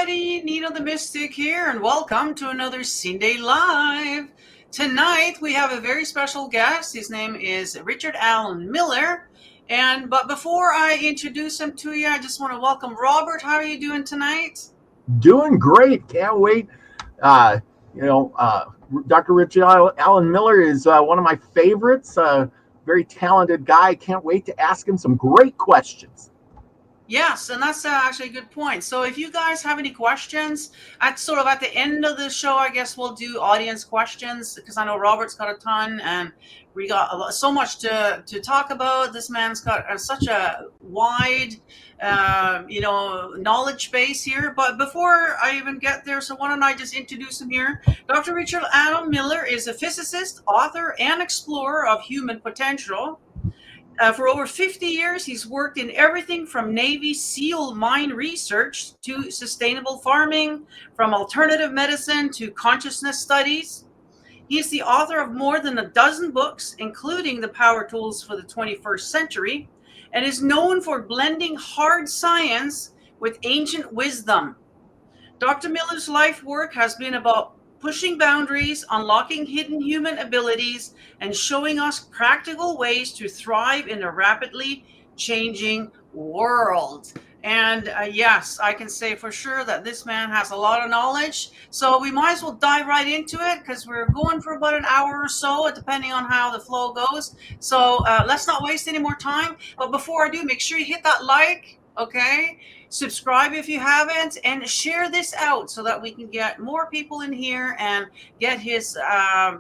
everybody, Nino the Mystic here, and welcome to another SINDAY Live. Tonight we have a very special guest. His name is Richard Allen Miller. But before I introduce him to you, I just want to welcome Robert. How are you doing tonight? Doing great. Can't wait. Dr. Richard Allen Miller is one of my favorites. Very talented guy. Can't wait to ask him some great questions. Yes, and that's actually a good point. So if you guys have any questions, at the end of the show, I guess we'll do audience questions, because I know Robert's got a ton, and we got so much to talk about. This man's got such a wide, knowledge base here. But before I even get there, so why don't I just introduce him here? Dr. Richard Allen Miller is a physicist, author, and explorer of human potential. For over 50 years, he's worked in everything from Navy SEAL mine research to sustainable farming, from alternative medicine to consciousness studies. He is the author of more than a dozen books, including The Power Tools for the 21st Century, and is known for blending hard science with ancient wisdom. Dr. Miller's life work has been about pushing boundaries, unlocking hidden human abilities, and showing us practical ways to thrive in a rapidly changing world. And yes, I can say for sure that this man has a lot of knowledge. So we might as well dive right into it, because we're going for about an hour or so, depending on how the flow goes. So let's not waste any more time. But before I do, make sure you hit that like, okay? Subscribe if you haven't, and share this out so that we can get more people in here and get his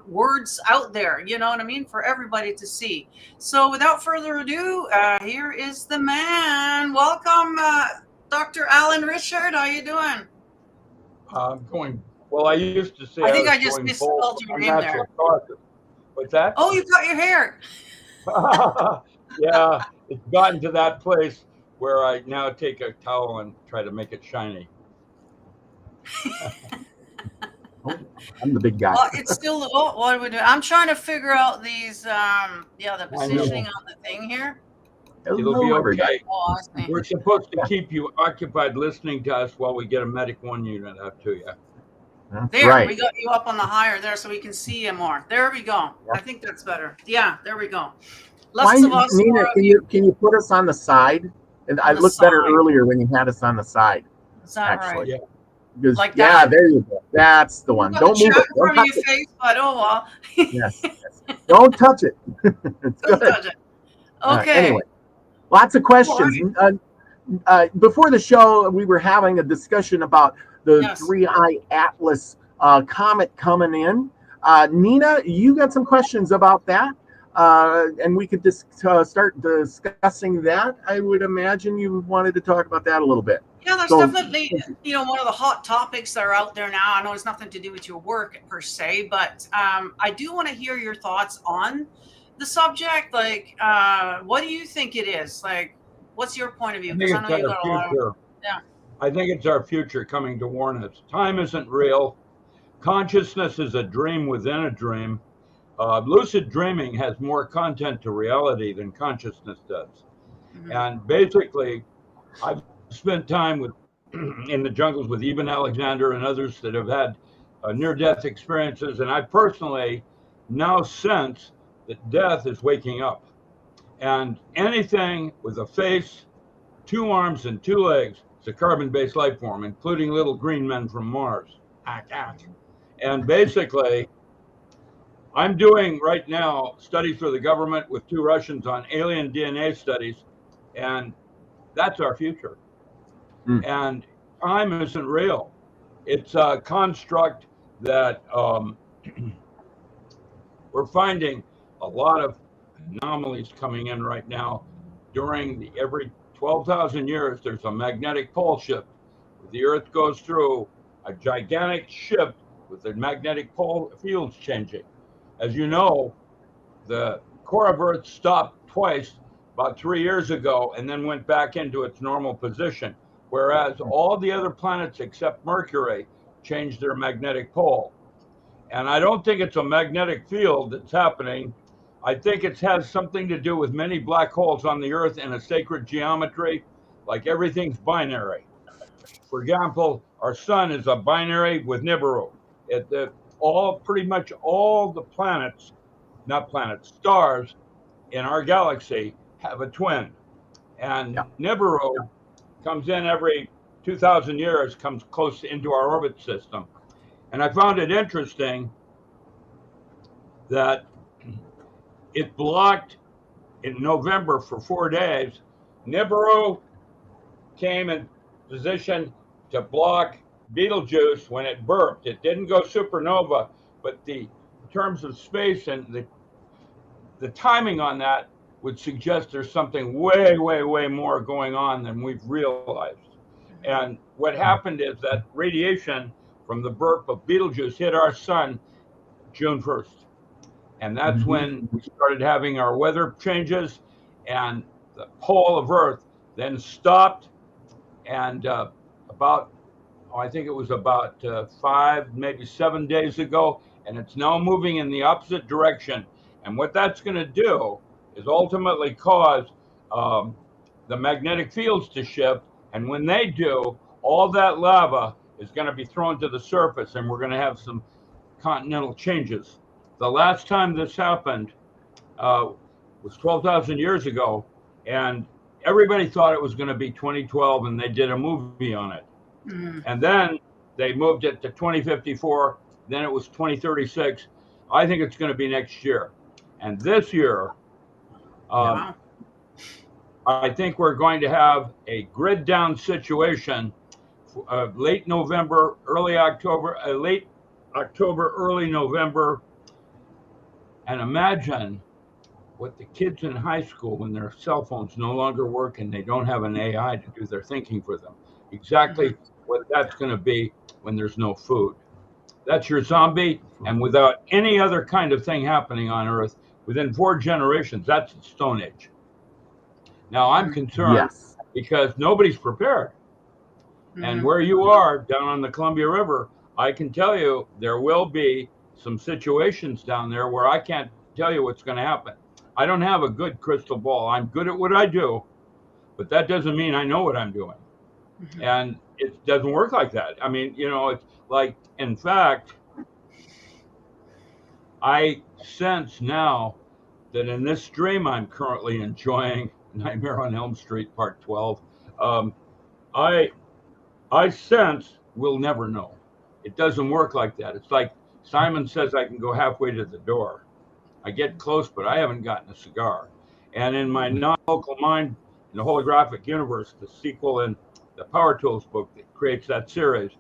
words out there, you know what I mean, for everybody to see. So without further ado, here is the man. Welcome, Dr. Allen Richard. How you doing? I'm going, well, I used to say I think I just misspelled your name there. What's that? Oh, you cut your hair. Yeah, it's gotten to that place where I now take a towel and try to make it shiny. I'm the big guy. Well, it's still, what are we doing? I'm trying to figure out these, the positioning on the thing here. It'll be okay. Oh, We're supposed to keep you occupied listening to us while we get a Medic 1 unit up to you. That's there, right. We got you up on the higher there so we can see you more. There we go. Yeah. I think that's better. Yeah, there we go. Nina, can you put us on the side? And I looked better earlier when you had us on the side. Is that right? Yeah. Because, like that? Yeah, there you go. That's the one. Don't move it. Don't touch it. Face, but oh well. Yes. Don't touch it. It's Don't good. touch it. Okay. Anyway, lots of questions. Before the show, we were having a discussion about the Three-Eye Atlas comet coming in. Nina, you got some questions about that? And we could just start discussing that. I would imagine you wanted to talk about that a little bit. Yeah, that's definitely, one of the hot topics that are out there now. I know it's nothing to do with your work per se, but I do want to hear your thoughts on the subject. Like, what do you think it is? Like, what's your point of view? Because I know you got a lot of, I think it's our future coming to warn us. Time isn't real. Consciousness is a dream within a dream. Lucid dreaming has more content to reality than consciousness does. Mm-hmm. And basically, I've spent time in the jungles with Eben Alexander and others that have had near-death experiences, and I personally now sense that death is waking up. And anything with a face, 2 arms, and 2 legs is a carbon-based life form, including little green men from Mars. And basically, I'm doing right now studies for the government with 2 Russians on alien DNA studies, and that's our future. And time isn't real. It's a construct that we're finding a lot of anomalies coming in right now. During every 12,000 years, there's a magnetic pole shift. The Earth goes through a gigantic shift with the magnetic pole fields changing. As you know, the core of Earth stopped twice about 3 years ago and then went back into its normal position, whereas all the other planets except Mercury changed their magnetic pole. And I don't think it's a magnetic field that's happening. I think it has something to do with many black holes on the Earth in a sacred geometry, like everything's binary. For example, our sun is a binary with Nibiru. Pretty much all the planets, not planets, stars in our galaxy have a twin. And Nibiru comes in every 2,000 years, comes close into our orbit system. And I found it interesting that it blocked in November for 4 days. Nibiru came in position to block Betelgeuse when it burped. It didn't go supernova, but in terms of space and the timing on that would suggest there's something way, way, way more going on than we've realized. And what happened is that radiation from the burp of Betelgeuse hit our sun June 1st. And that's when we started having our weather changes, and the pole of Earth then stopped. And I think it was about 5, maybe 7 days ago, and it's now moving in the opposite direction. And what that's going to do is ultimately cause the magnetic fields to shift. And when they do, all that lava is going to be thrown to the surface, and we're going to have some continental changes. The last time this happened was 12,000 years ago, and everybody thought it was going to be 2012, and they did a movie on it. And then they moved it to 2054, then it was 2036. I think it's going to be next year. And this year, I think we're going to have a grid down situation, late November, early October, late October, early November. And imagine what the kids in high school, when their cell phones no longer work and they don't have an AI to do their thinking for them, exactly what that's going to be when there's no food. That's your zombie, and without any other kind of thing happening on Earth, within 4 generations, that's the Stone Age. Now, I'm concerned because nobody's prepared. And where you are, down on the Columbia River, I can tell you there will be some situations down there where I can't tell you what's going to happen. I don't have a good crystal ball. I'm good at what I do, but that doesn't mean I know what I'm doing. And it doesn't work like that. I mean, it's like, in fact, I sense now that in this dream I'm currently enjoying, Nightmare on Elm Street, Part 12, I sense we'll never know. It doesn't work like that. It's like Simon says I can go halfway to the door. I get close, but I haven't gotten a cigar. And in my non-local mind, in the holographic universe, the sequel in the Power Tools book that creates that series,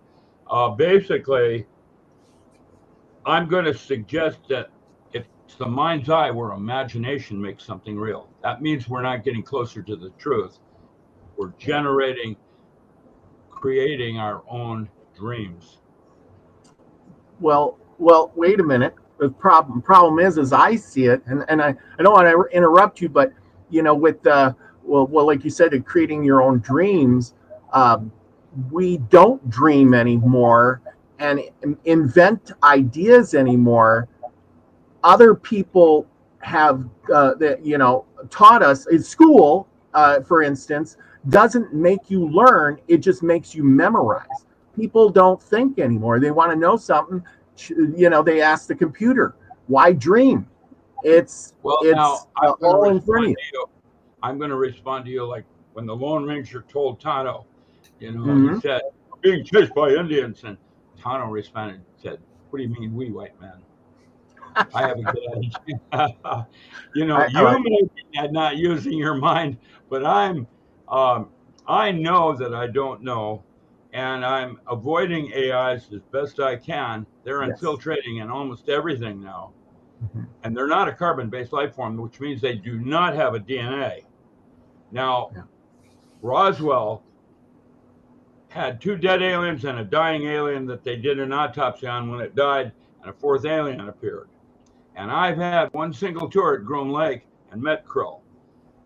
basically, I'm going to suggest that it's the mind's eye where imagination makes something real. That means we're not getting closer to the truth. We're creating our own dreams. Well, wait a minute. The problem is, as I see it, and I don't want to interrupt you, but with like you said, creating your own dreams, we don't dream anymore and invent ideas anymore. Other people have taught us in school, for instance, doesn't make you learn, it just makes you memorize. People don't think anymore. They want to know something, they ask the computer, why dream? It's all in front of you. I'm going to respond to you like when the Lone Ranger told Tonto, he said, being chased by Indians, and Tonto responded and said, what do you mean we, white man? I have a good idea. You may be not using your mind, but I know that I don't know, and I'm avoiding AIs as best I can. They're infiltrating in almost everything now. And they're not a carbon-based life form, which means they do not have a DNA. Now, Roswell had 2 dead aliens and a dying alien that they did an autopsy on when it died, and a 4th alien appeared. And I've had one single tour at Groom Lake and met Krill.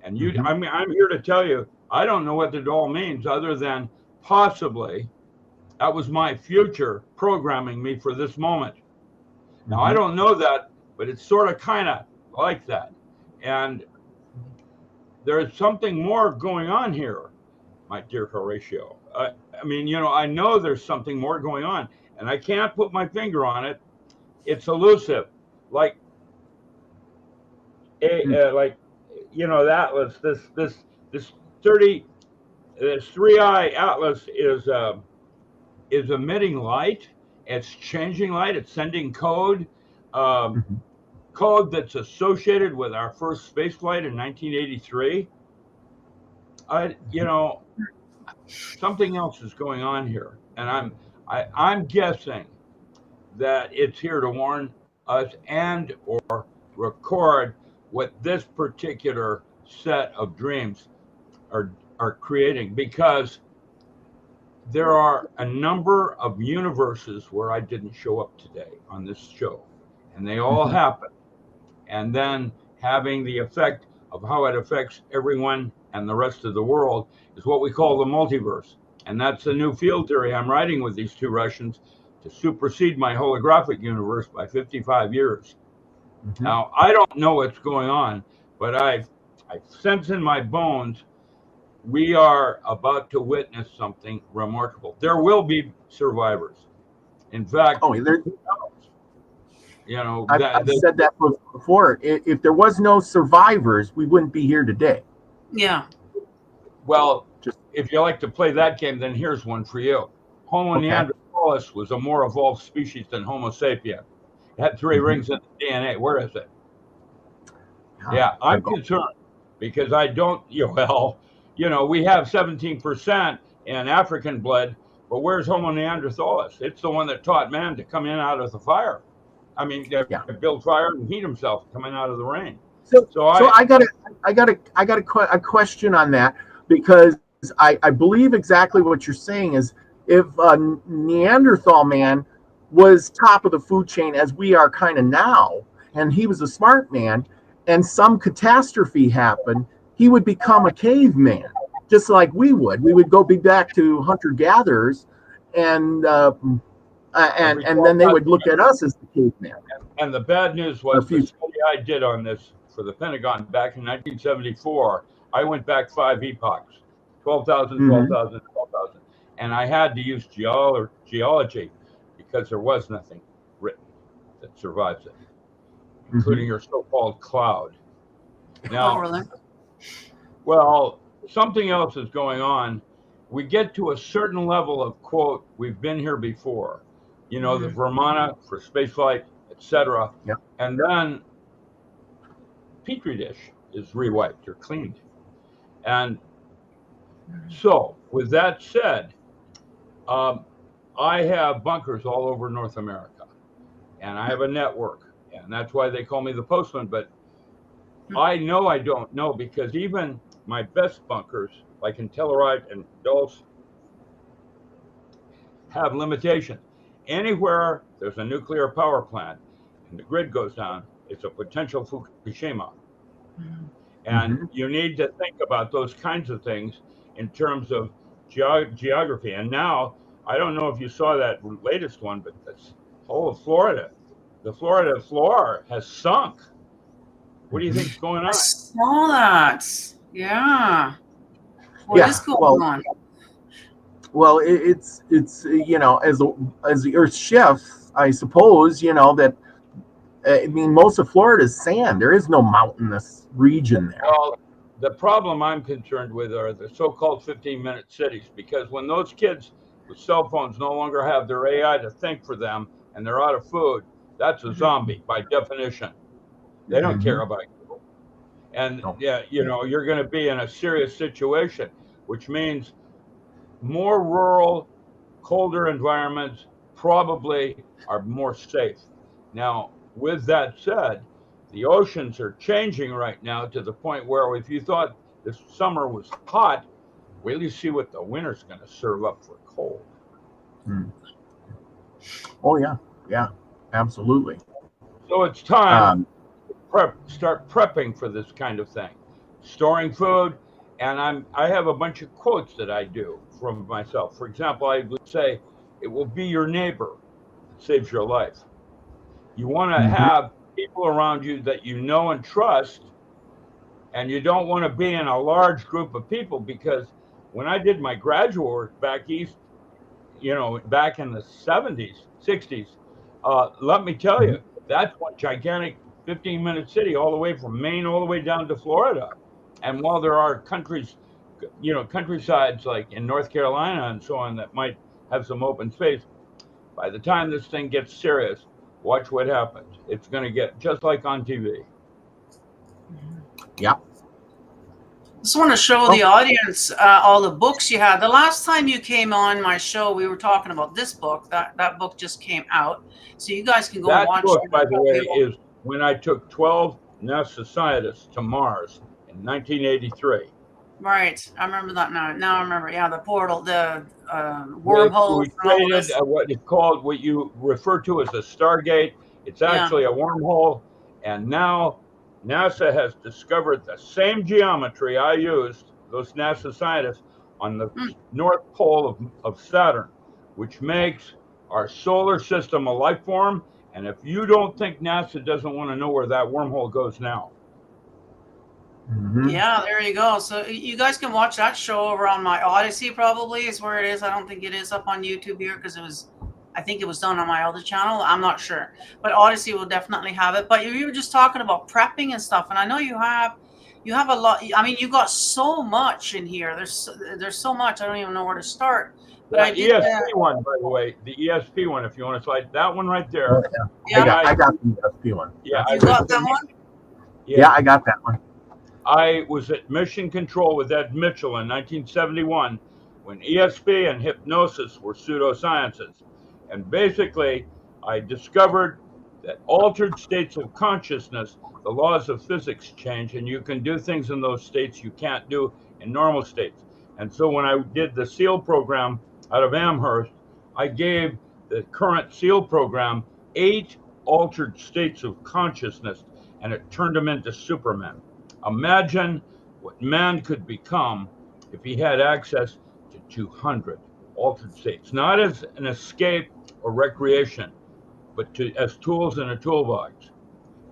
And I'm here to tell you, I don't know what it all means other than possibly that was my future programming me for this moment. Now, I don't know that, but it's sort of kind of like that. And there's something more going on here, my dear Horatio. I mean, you know, I know there's something more going on, and I can't put my finger on it. It's elusive, like like, you know, the Atlas. This 3-eye Atlas is emitting light. It's changing light. It's sending code. Code that's associated with our first space flight in 1983. You know, something else is going on here, and I'm guessing that it's here to warn us and or record what this particular set of dreams are creating, because there are a number of universes where I didn't show up today on this show, and they all happen. And then having the effect of how it affects everyone and the rest of the world is what we call the multiverse. And that's a new field theory I'm writing with these two Russians to supersede my holographic universe by 55 years. Now, I don't know what's going on, but I sense in my bones we are about to witness something remarkable. There will be survivors. In fact, you know, I've said that before. If there was no survivors, we wouldn't be here today. Yeah. Well, if you like to play that game, then here's one for you. Homo neanderthalis was a more evolved species than Homo sapien. It had 3 rings in the DNA. Where is it? Yeah, I'm concerned because I don't, well, you know, we have 17% in African blood, but where's Homo neanderthalis? It's the one that taught man to come in out of the fire. I mean, build fire and heat himself coming out of the rain. So I got a question on that, because I believe exactly what you're saying is, if Neanderthal man was top of the food chain as we are kind of now, and he was a smart man, and some catastrophe happened, he would become a caveman, just like we would. We would go back to hunter-gatherers, and then they would look at us as the caveman. And the bad news was the study I did on this for the Pentagon back in 1974, I went back 5 epochs, 12,000, 12,000, 12,000. And I had to use geology because there was nothing written that survives it, including your so-called cloud. Now, well, something else is going on. We get to a certain level of, quote, we've been here before. You know, the Vermana for spaceflight, etc. And then Petri dish is rewiped or cleaned. And so, with that said, I have bunkers all over North America, and I have a network, and that's why they call me the postman. But I know I don't know, because even my best bunkers, like in Telluride and Dulce, have limitations. Anywhere there's a nuclear power plant and the grid goes down, it's a potential Fukushima. And you need to think about those kinds of things in terms of geography. And now, I don't know if you saw that latest one, but this whole of Florida, the Florida floor has sunk. What do you think's going on? I saw that. Yeah. What is going on? Well, it's you know, as the Earth shifts, I suppose, you know, that I mean, most of Florida is sand. There is no mountainous region there. Well, the problem I'm concerned with are the so-called 15-minute cities, because when those kids with cell phones no longer have their AI to think for them and they're out of food, that's a zombie by definition. They don't care about you. And yeah, you know, you're going to be in a serious situation, which means more rural, colder environments probably are more safe. Now, with that said, the oceans are changing right now to the point where if you thought this summer was hot, wait till you see what the winter's going to serve up for cold. Oh, yeah, absolutely. So it's time to start prepping for this kind of thing, storing food. And I have a bunch of quotes that I do from myself. For example, I would say, it will be your neighbor that saves your life. You want to have people around you that you know and trust, and you don't want to be in a large group of people, because when I did my graduate work back east, back in the 70s, 60s. Let me tell you, that's one gigantic 15-minute city, all the way from Maine all the way down to Florida. And while there are countries, countrysides like in North Carolina and so on that might have some open space, by the time this thing gets serious, watch what happens. It's going to get just like on TV. Yep. Just want to show the audience all the books you had. The last time you came on my show, we were talking about this book. That book just came out, so you guys can go that watch. That book, by the way, is when I took 12 NASA scientists to Mars in 1983. Right, I remember that now. Now I remember. Yeah, the portal, the wormholes. We created what is called, what you refer to as a Stargate. It's actually a wormhole, and now NASA has discovered the same geometry I used, those NASA scientists, on the North Pole of Saturn, which makes our solar system a life form. And if you don't think NASA doesn't want to know where that wormhole goes now. Yeah, there you go. So you guys can watch that show over on my Odysee, probably is where it is. I don't think it is up on YouTube here because I think it was done on my other channel. I'm not sure, but Odysee will definitely have it. But you were just talking about prepping and stuff, and I know you have a lot. I mean, you got so much in here. There's so much. I don't even know where to start. But I did ESP one, by the way, the ESP one. If you want to slide that one right there. I got the ESP one. Yeah, you got that one. Yeah, I got that one. I was at Mission Control with Ed Mitchell in 1971 when ESP and hypnosis were pseudosciences. And basically, I discovered that altered states of consciousness, the laws of physics change, and you can do things in those states you can't do in normal states. And so when I did the SEAL program out of Amherst, I gave the current SEAL program 8 altered states of consciousness, and it turned them into supermen. Imagine what man could become if he had access to 200 altered states, not as an escape or recreation, but as tools in a toolbox.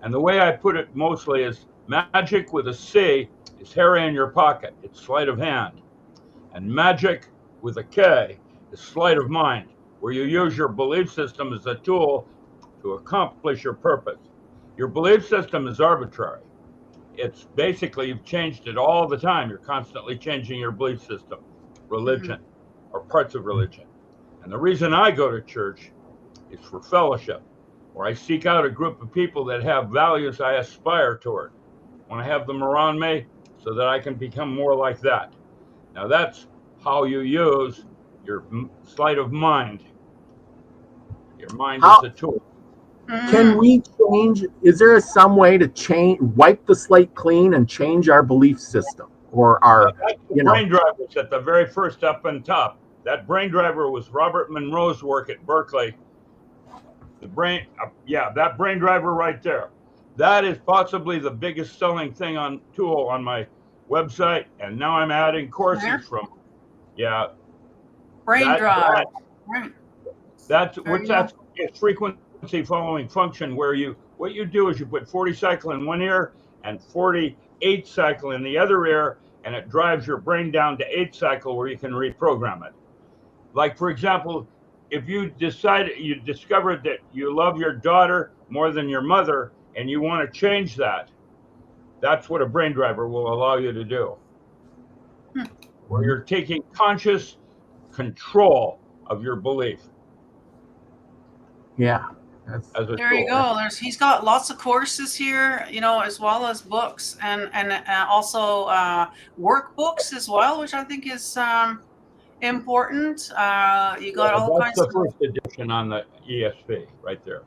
And the way I put it mostly is magic with a C is hairy in your pocket. It's sleight of hand. And magic with a K is sleight of mind, where you use your belief system as a tool to accomplish your purpose. Your belief system is arbitrary. It's basically, you've changed it all the time. You're constantly changing your belief system, religion, or parts of religion. And the reason I go to church is for fellowship, where I seek out a group of people that have values I aspire toward. I want to have them around me so that I can become more like that. Now that's how you use your sleight of mind. Your mind is a tool. Can we change? Is there some way to wipe the slate clean and change our belief system or our brain drivers at the very first up and top? That brain driver was Robert Monroe's work at Berkeley. The brain, that brain driver right there. That is possibly the biggest selling thing tool on my website, and now I'm adding courses from. Brain drive. That's frequency following function, where what you do is you put 40 cycle in one ear and 48 cycle in the other ear, and it drives your brain down to 8 cycle where you can reprogram it. Like, for example, if you discovered that you love your daughter more than your mother and you want to change that, that's what a brain driver will allow you to do. Where you're taking conscious control of your belief. Yeah. There you go. He's got lots of courses here, as well as books and also workbooks as well, which I think is important. You got all kinds of. That's the first edition on the ESP right there.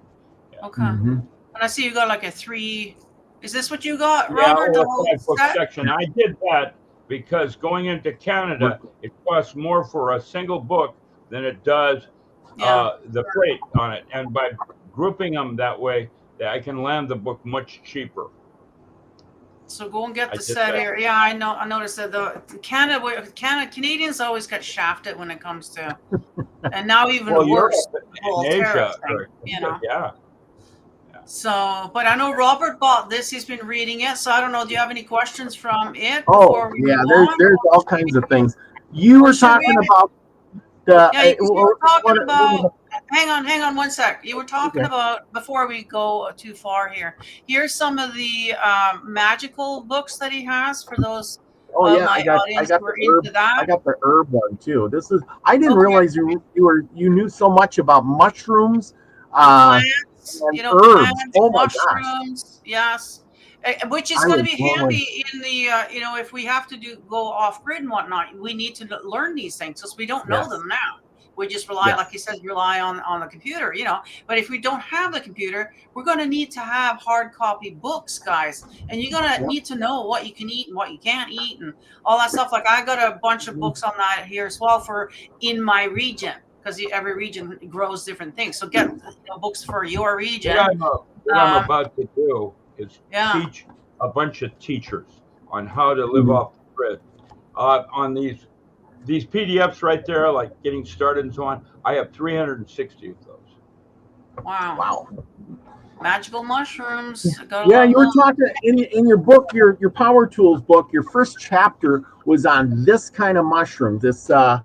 Yeah. Okay. And I see you got like a 3. Is this what you got, Robert? The whole book section. I did that because going into Canada, it costs more for a single book than it does the freight on it, and by grouping them that way, I can land the book much cheaper. So go and get the set here. Yeah, I know. I noticed that the Canadians always get shafted when it comes to, and now even worse. In Asia, Yeah. So, but I know Robert bought this. He's been reading it. So I don't know. Do you have any questions from it? There's all kinds of things. You were talking about You were talking about. Hang on 1 sec. You were talking about, before we go too far here. Here's some of the magical books that he has for those. Oh yeah, my audience who are into that. I got the herb one too. I didn't realize you knew so much about mushrooms, plants, and herbs. Plants, oh my mushrooms, gosh. Yes. Which is going to be handy in the, if we have to go off grid and whatnot, we need to learn these things because we don't know them now. We just rely, like he says, on the computer, But if we don't have the computer, we're going to need to have hard copy books, guys. And you're going to need to know what you can eat and what you can't eat and all that stuff. Like I got a bunch of books on that here as well for in my region, because every region grows different things. So get books for your region. What I'm about to do is teach a bunch of teachers on how to live off the grid. On these PDFs right there, like getting started and so on, I have 360 of those. Wow. Magical mushrooms. Yeah, you were talking in your book, your Power Tools book, your first chapter was on this kind of mushroom. This was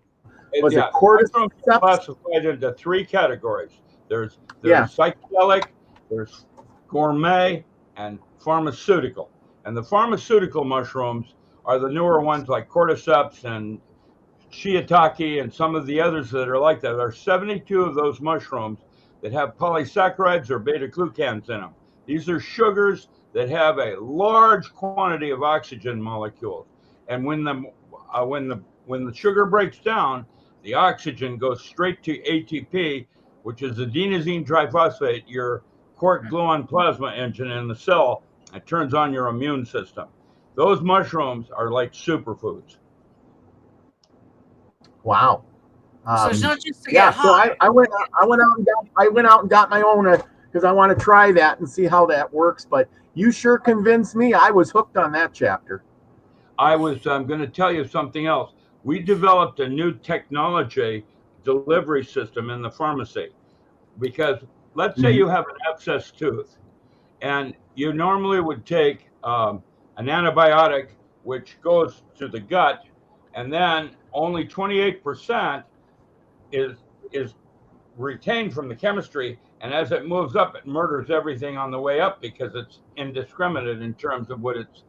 it cordyceps? Classified into 3 categories. There's psychedelic, there's gourmet, and pharmaceutical. And the pharmaceutical mushrooms are the newer ones like cordyceps and shiitake and some of the others that are like that. There are 72 of those mushrooms that have polysaccharides or beta-glucans in them. These are sugars that have a large quantity of oxygen molecules. And when the sugar breaks down, the oxygen goes straight to ATP, which is adenosine triphosphate, your quark gluon plasma engine in the cell. It turns on your immune system. Those mushrooms are like superfoods. Wow. So it's not just to get high. So I went out and got my own because I want to try that and see how that works. But you sure convinced me. I was hooked on that chapter. I'm going to tell you something else. We developed a new technology delivery system in the pharmacy, because let's say you have an abscess tooth, and you normally would take an antibiotic which goes to the gut, and then only 28% is retained from the chemistry, and as it moves up, it murders everything on the way up because it's indiscriminate in terms of what it's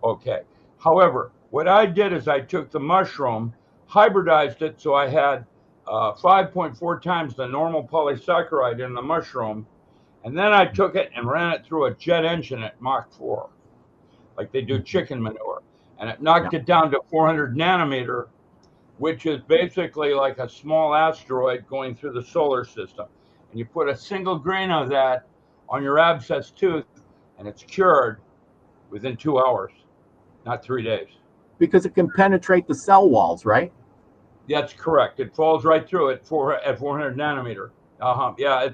okay. However, what I did is I took the mushroom, hybridized it, so I had 5.4 times the normal polysaccharide in the mushroom, and then I took it and ran it through a jet engine at Mach 4, like they do chicken manure, and it knocked it down to 400 nanometer, which is basically like a small asteroid going through the solar system. And you put a single grain of that on your abscess tooth, and it's cured within 2 hours, not 3 days. Because it can penetrate the cell walls, right? That's correct. It falls right through it at 400 nanometer. Yeah,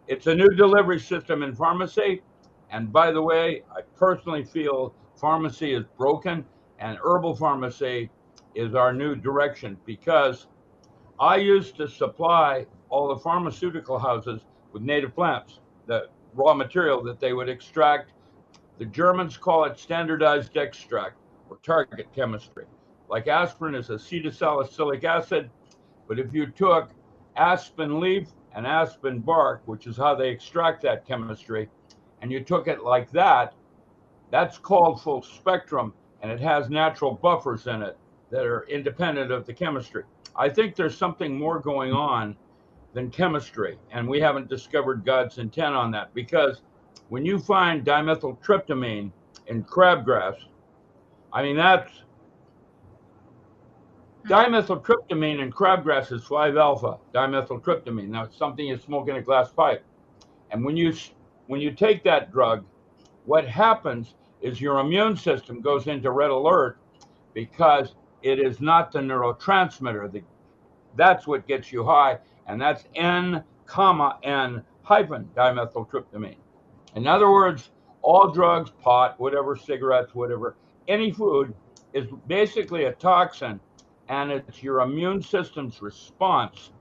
it's a new delivery system in pharmacy. And by the way, I personally feel pharmacy is broken, and herbal pharmacy is our new direction, because I used to supply all the pharmaceutical houses with native plants, the raw material that they would extract. The Germans call it standardized extract or target chemistry. Like aspirin is acetylsalicylic acid, but if you took aspen leaf and aspen bark, which is how they extract that chemistry, and you took it like that, that's called full spectrum, and it has natural buffers in it that are independent of the chemistry. I think there's something more going on than chemistry, and we haven't discovered God's intent on that, because when you find dimethyltryptamine in crabgrass, I mean, dimethyltryptamine in crabgrass is 5-alpha dimethyltryptamine. Now, it's something you smoke in a glass pipe. And when you take that drug, what happens is your immune system goes into red alert, because it is not the neurotransmitter. That's what gets you high, and that's N, N hyphen dimethyltryptamine. In other words, all drugs, pot, whatever, cigarettes, whatever, any food is basically a toxin, and it's your immune system's response.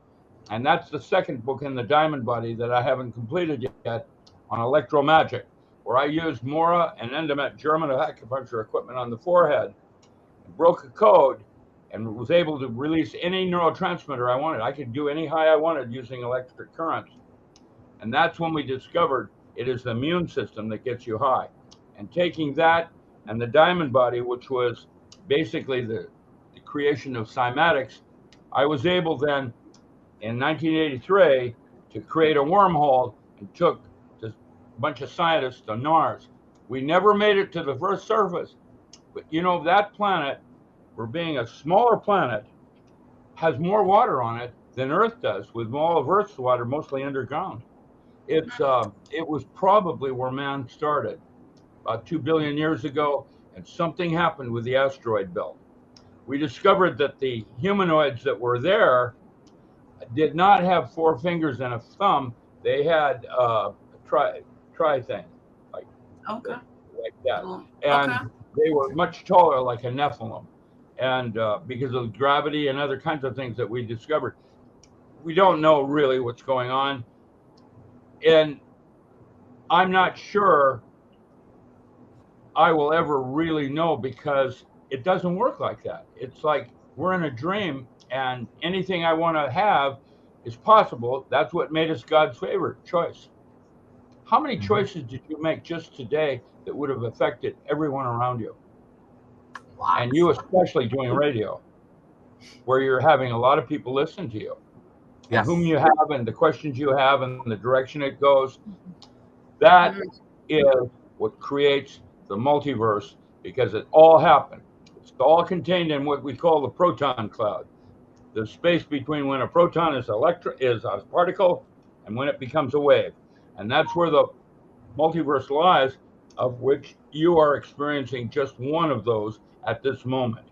And that's the second book in the Diamond Body that I haven't completed yet, on electromagic, where I used Mora and Endomet German acupuncture equipment on the forehead, broke a code, and was able to release any neurotransmitter I wanted. I could do any high I wanted using electric currents. And that's when we discovered it is the immune system that gets you high. And taking that and the diamond body, which was basically the creation of cymatics, I was able then in 1983 to create a wormhole and took a bunch of scientists to Mars. We never made it to the first surface, but that planet, for being a smaller planet, has more water on it than Earth does, with all of Earth's water mostly underground. It was probably where man started about 2 billion years ago, and something happened with the asteroid belt. We discovered that the humanoids that were there did not have 4 fingers and a thumb. They had a tri thing, like that, and they were much taller, like a Nephilim. And because of gravity and other kinds of things that we discovered, we don't know really what's going on. And I'm not sure I will ever really know, because it doesn't work like that. It's like we're in a dream, and anything I want to have is possible. That's what made us God's favorite choice. How many choices did you make just today that would have affected everyone around you? Lots. And you especially doing radio, where you're having a lot of people listen to you. Yes. And whom you have, and the questions you have, and the direction it goes. That is what creates the multiverse, because it all happened. It's all contained in what we call the proton cloud, the space between when a proton is a particle and when it becomes a wave. And that's where the multiverse lies, of which you are experiencing just one of those at this moment.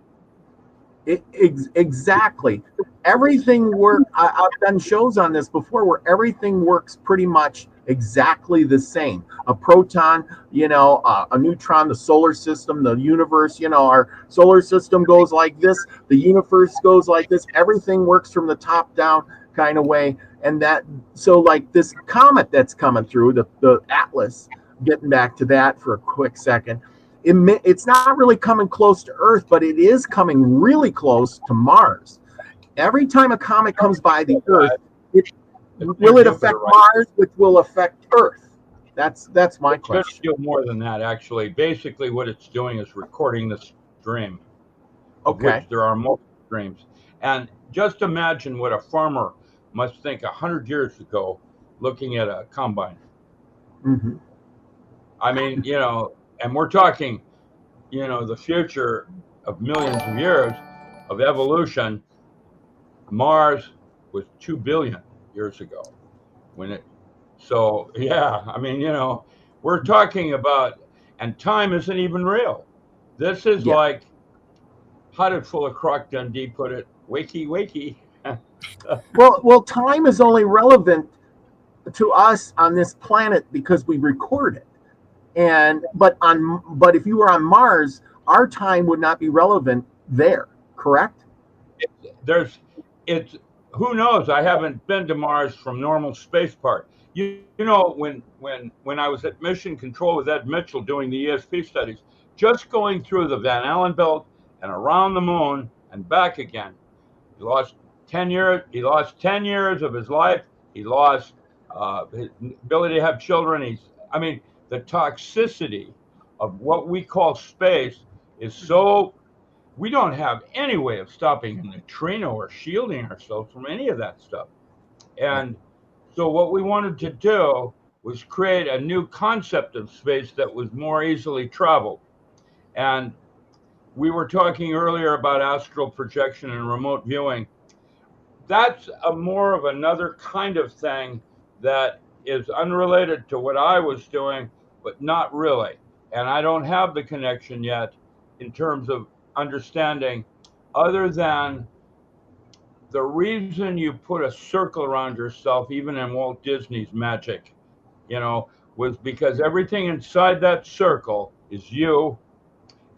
Exactly. Everything works. I've done shows on this before where everything works pretty much exactly the same. A proton, a neutron, the solar system, the universe, our solar system goes like this, the universe goes like this. Everything works from the top down kind of way. And so like this comet that's coming through, the Atlas, getting back to that for a quick second, it's not really coming close to Earth, but it is coming really close to Mars. Every time a comet comes by the Earth, will it affect Mars, which will affect Earth? That's my question. It's going to do more than that, actually. Basically, what it's doing is recording the stream, of which there are multiple streams. And just imagine what a farmer must think 100 years ago looking at a combine. Mm-hmm. I mean, and we're talking, the future of millions of years of evolution. Mars was 2 billion years ago so yeah, I mean, we're talking about, and time isn't even real. This is like, how did Fuller Croc Dundee put it? Wakey, wakey. well, time is only relevant to us on this planet because we record it. But if you were on Mars, our time would not be relevant there, correct? Who knows? I haven't been to Mars from normal space part. When I was at Mission Control with Ed Mitchell doing the ESP studies, just going through the Van Allen belt and around the moon and back again, he lost 10 years. He lost 10 years of his life. He lost his ability to have children. The toxicity of what we call space is so, we don't have any way of stopping a neutrino or shielding ourselves from any of that stuff. And so what we wanted to do was create a new concept of space that was more easily traveled. And we were talking earlier about astral projection and remote viewing. That's more of another kind of thing that is unrelated to what I was doing, but not really. And I don't have the connection yet in terms of understanding, other than the reason you put a circle around yourself, even in Walt Disney's magic, was because everything inside that circle is you,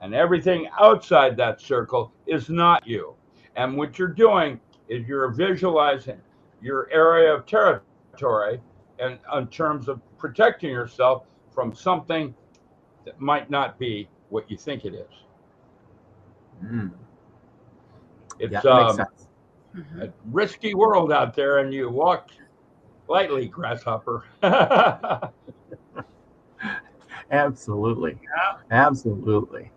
and everything outside that circle is not you. And what you're doing is you're visualizing your area of territory, and in terms of protecting yourself from something that might not be what you think it is. It's makes sense. a risky world out there, and you walk lightly, grasshopper. Absolutely. Yeah. Absolutely.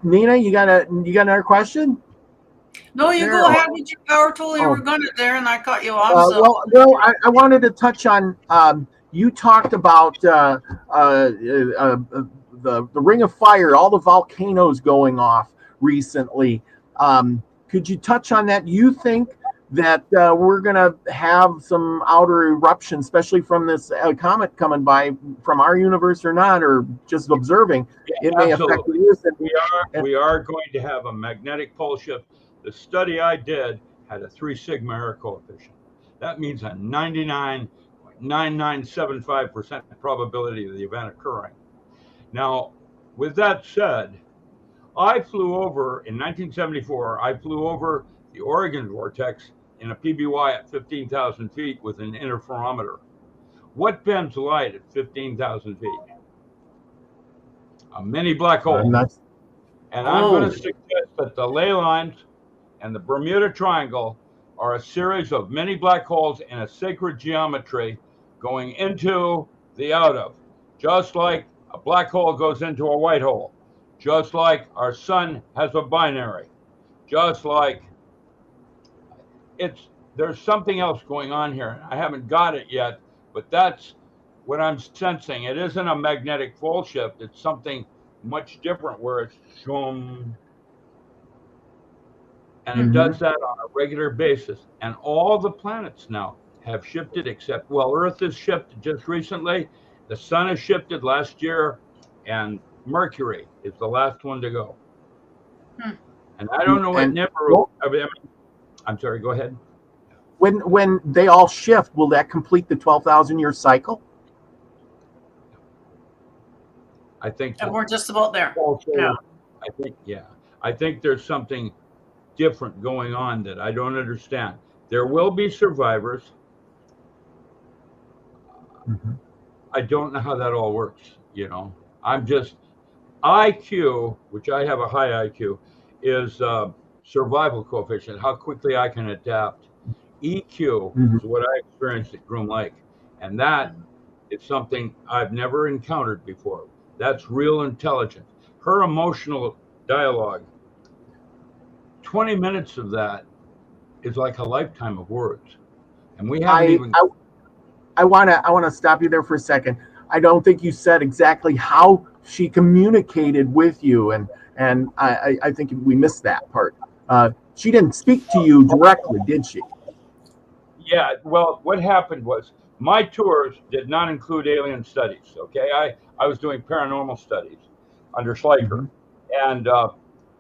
Nina, you got another question? No, you go ahead with your power tool. You were going to there, and I cut you off. So. Well, no, I wanted to touch on. You talked about the Ring of Fire, all the volcanoes going off recently. Could you touch on that? You think that we're going to have some outer eruption, especially from this comet coming by from our universe or not, or just observing? Yeah, it may affect the Earth. We are going to have a magnetic pole shift. The study I did had a 3 sigma error coefficient. That means a 99.9975% probability of the event occurring. Now, with that said, I flew over in 1974. I flew over the Oregon vortex in a PBY at 15,000 feet with an interferometer. What bends light at 15,000 feet? A mini black hole. And I'm going to suggest that the ley lines and the Bermuda Triangle are a series of mini black holes in a sacred geometry going into the out of, just like a black hole goes into a white hole, just like our sun has a binary, just like there's something else going on here. I haven't got it yet, but that's what I'm sensing. It isn't a magnetic pole shift. It's something much different where it's shoom. And it does that on a regular basis. And all the planets now have shifted except, well, Earth has shifted just recently. The sun has shifted last year, and Mercury is the last one to go. And I don't know what I'm sorry, go ahead. When they all shift, will that complete the 12,000-year cycle? I think and we're just about there. I think there's something different going on that I don't understand. There will be survivors. I don't know how that all works. I'm just IQ, which I have a high IQ, is survival coefficient, how quickly I can adapt. EQ is what I experienced at Groom Lake, and that is something I've never encountered before. That's real intelligence. Her emotional dialogue, 20 minutes of that is like a lifetime of words, and we haven't I want to stop you there for a second. I don't think you said exactly how she communicated with you, and I think we missed that part. She didn't speak to you directly, did she? Yeah. Well, what happened was my tours did not include alien studies. Okay, I was doing paranormal studies under Schleicher, and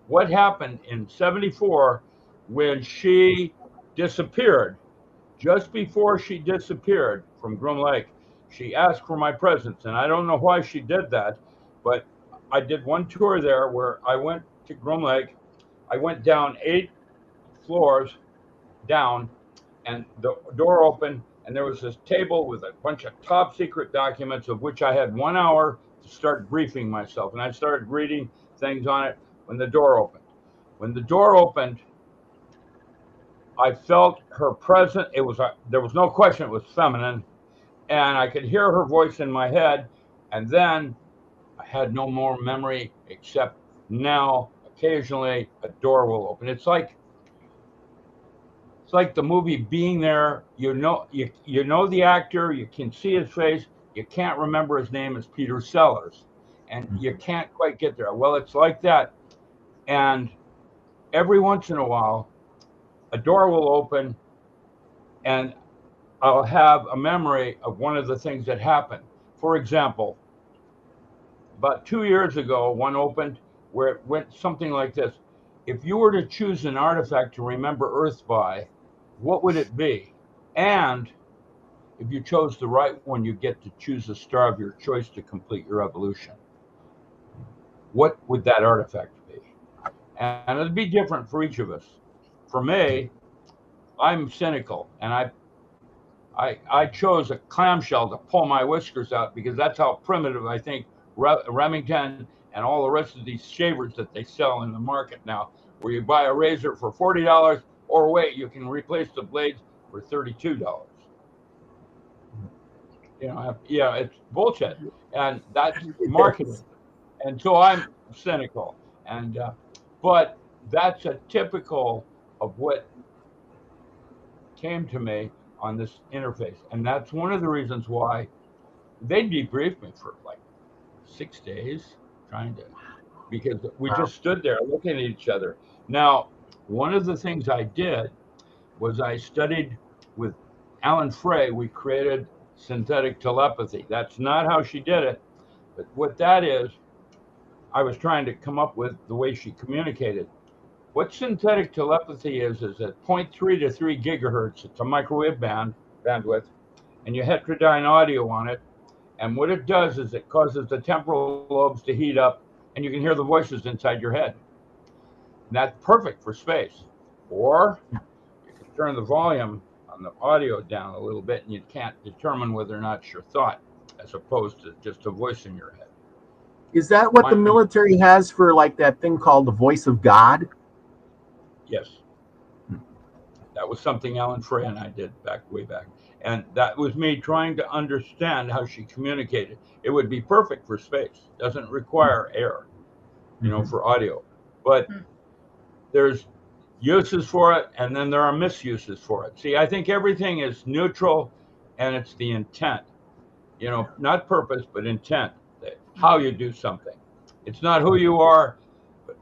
what happened in '74 when she disappeared? Just before she disappeared from Groom Lake, she asked for my presence, and I don't know why she did that, but I did one tour there where I went to Groom Lake. I went down 8 floors down, and the door opened, and there was this table with a bunch of top secret documents, of which I had 1 hour to start briefing myself, and I started reading things on it when the door opened. When the door opened, I felt her presence. There was no question it was feminine, and I could hear her voice in my head, and then I had no more memory except now occasionally a door will open. It's like the movie Being There. You know the actor, you can see his face, you can't remember his name. Is Peter Sellers, and you can't quite get there. Well, it's like that, and every once in a while a door will open and I'll have a memory of one of the things that happened. For example, about 2 years ago, one opened where it went something like this. If you were to choose an artifact to remember Earth by, what would it be? And if you chose the right one, you get to choose a star of your choice to complete your evolution. What would that artifact be? And it'd be different for each of us. For me, I'm cynical, and I chose a clamshell to pull my whiskers out because that's how primitive I think Remington and all the rest of these shavers that they sell in the market now where you buy a razor for $40, or wait, you can replace the blades for $32. Yeah, it's bullshit, and that's marketing. And so I'm cynical, and but that's a typical of what came to me on this interface, and that's one of the reasons why they debriefed me for like 6 days, because we just stood there looking at each other. Now, one of the things I did was I studied with Alan Frey. We created synthetic telepathy. That's not how she did it, but what that is, I was trying to come up with the way she communicated. What synthetic telepathy is at 0.3 to 3 gigahertz. It's a microwave bandwidth, and you heterodyne audio on it. And what it does is it causes the temporal lobes to heat up, and you can hear the voices inside your head. And that's perfect for space. Or you can turn the volume on the audio down a little bit, and you can't determine whether or not it's your thought, as opposed to just a voice in your head. Is that what the military has for like that thing called the voice of God? Yes. That was something Alan Frey and I did way back. And that was me trying to understand how she communicated. It would be perfect for space. Doesn't require air, for audio. But there's uses for it, and then there are misuses for it. See, I think everything is neutral, and it's the intent. Not purpose, but intent. How you do something. It's not who you are, but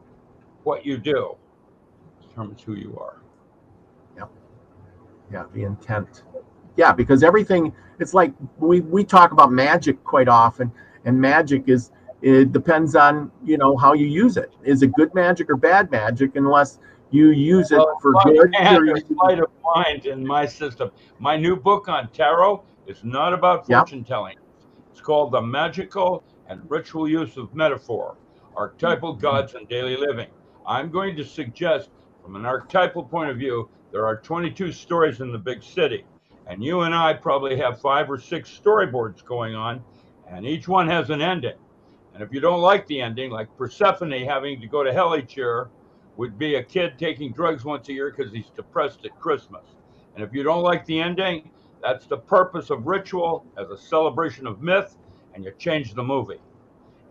what you do determines who you are. Yeah, the intent. Yeah, because everything, it's like we talk about magic quite often, and magic it depends on, how you use it. Is it good magic or bad magic, unless you use it for good? There's sleight of mind in my system. My new book on tarot is not about fortune telling. It's called The Magical and Ritual Use of Metaphor, Archetypal Gods in Daily Living. I'm going to suggest, from an archetypal point of view, there are 22 stories in the big city, and you and I probably have 5 or 6 storyboards going on, and each one has an ending. And if you don't like the ending, like Persephone having to go to hell each year would be a kid taking drugs once a year because he's depressed at Christmas. And if you don't like the ending, that's the purpose of ritual as a celebration of myth, and you change the movie.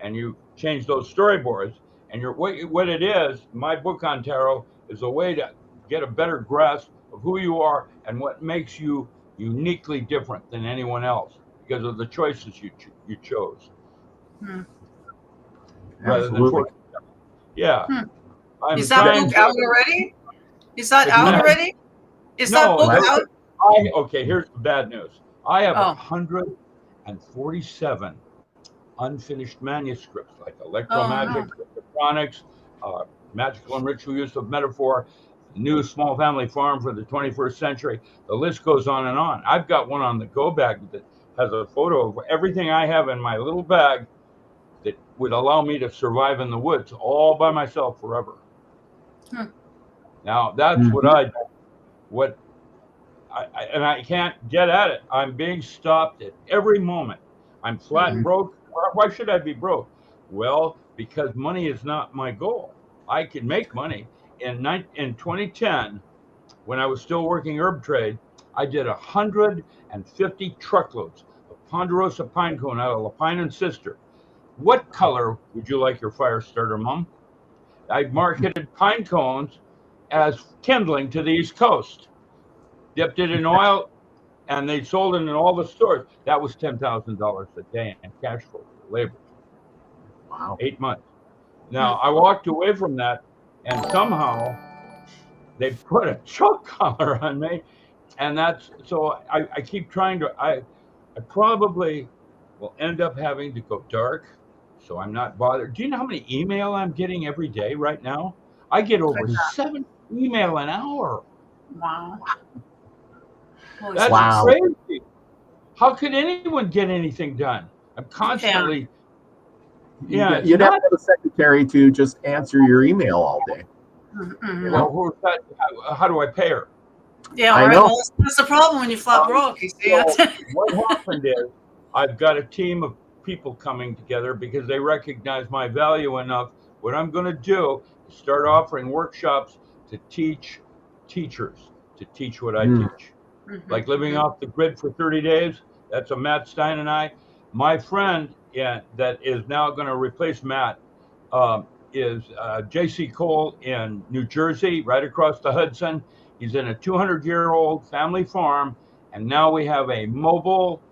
And you change those storyboards, and what it is, my book on tarot is a way to get a better grasp of who you are and what makes you uniquely different than anyone else because of the choices you chose. Rather than fortune. Yeah. Is that book out already? Is that out already? Is that book out? Okay, here's the bad news. I have 147 unfinished manuscripts, like electromagic, electronics, magical and ritual use of metaphor, new small family farm for the 21st century. The list goes on and on. I've got one on the go bag that has a photo of everything I have in my little bag that would allow me to survive in the woods all by myself forever. Now that's what I can't get at it. I'm being stopped at every moment. I'm flat broke. Why should I be broke? Well, because money is not my goal. I can make money. In 2010, when I was still working herb trade, I did 150 truckloads of Ponderosa pine cone out of Lapine and Sister. What color would you like your fire starter, Mom? I marketed pine cones as kindling to the East Coast. Dipped it in oil, and they sold it in all the stores. That was $10,000 a day in cash flow for labor. Wow. 8 months. Now, I walked away from that, and somehow they put a choke collar on me. And so I keep trying to, I probably will end up having to go dark, so I'm not bothered. Do you know how many email I'm getting every day right now? I get over 7 email an hour. Wow. That's crazy. How could anyone get anything done? I'm constantly. Yeah, you'd have to have a secretary to just answer your email all day. Well, who's that? How do I pay her? Yeah, I know. Well, that's the problem when you flat broke. You see, so what happened is I've got a team of people coming together because they recognize my value enough what I'm going to do is start offering workshops to teach teachers to teach what I teach. Like living off the grid for 30 days. That's a Matt Stein and I. My friend that is now going to replace Matt is J.C. Cole in New Jersey, right across the Hudson. He's in a 200-year-old family farm, and now we have a mobile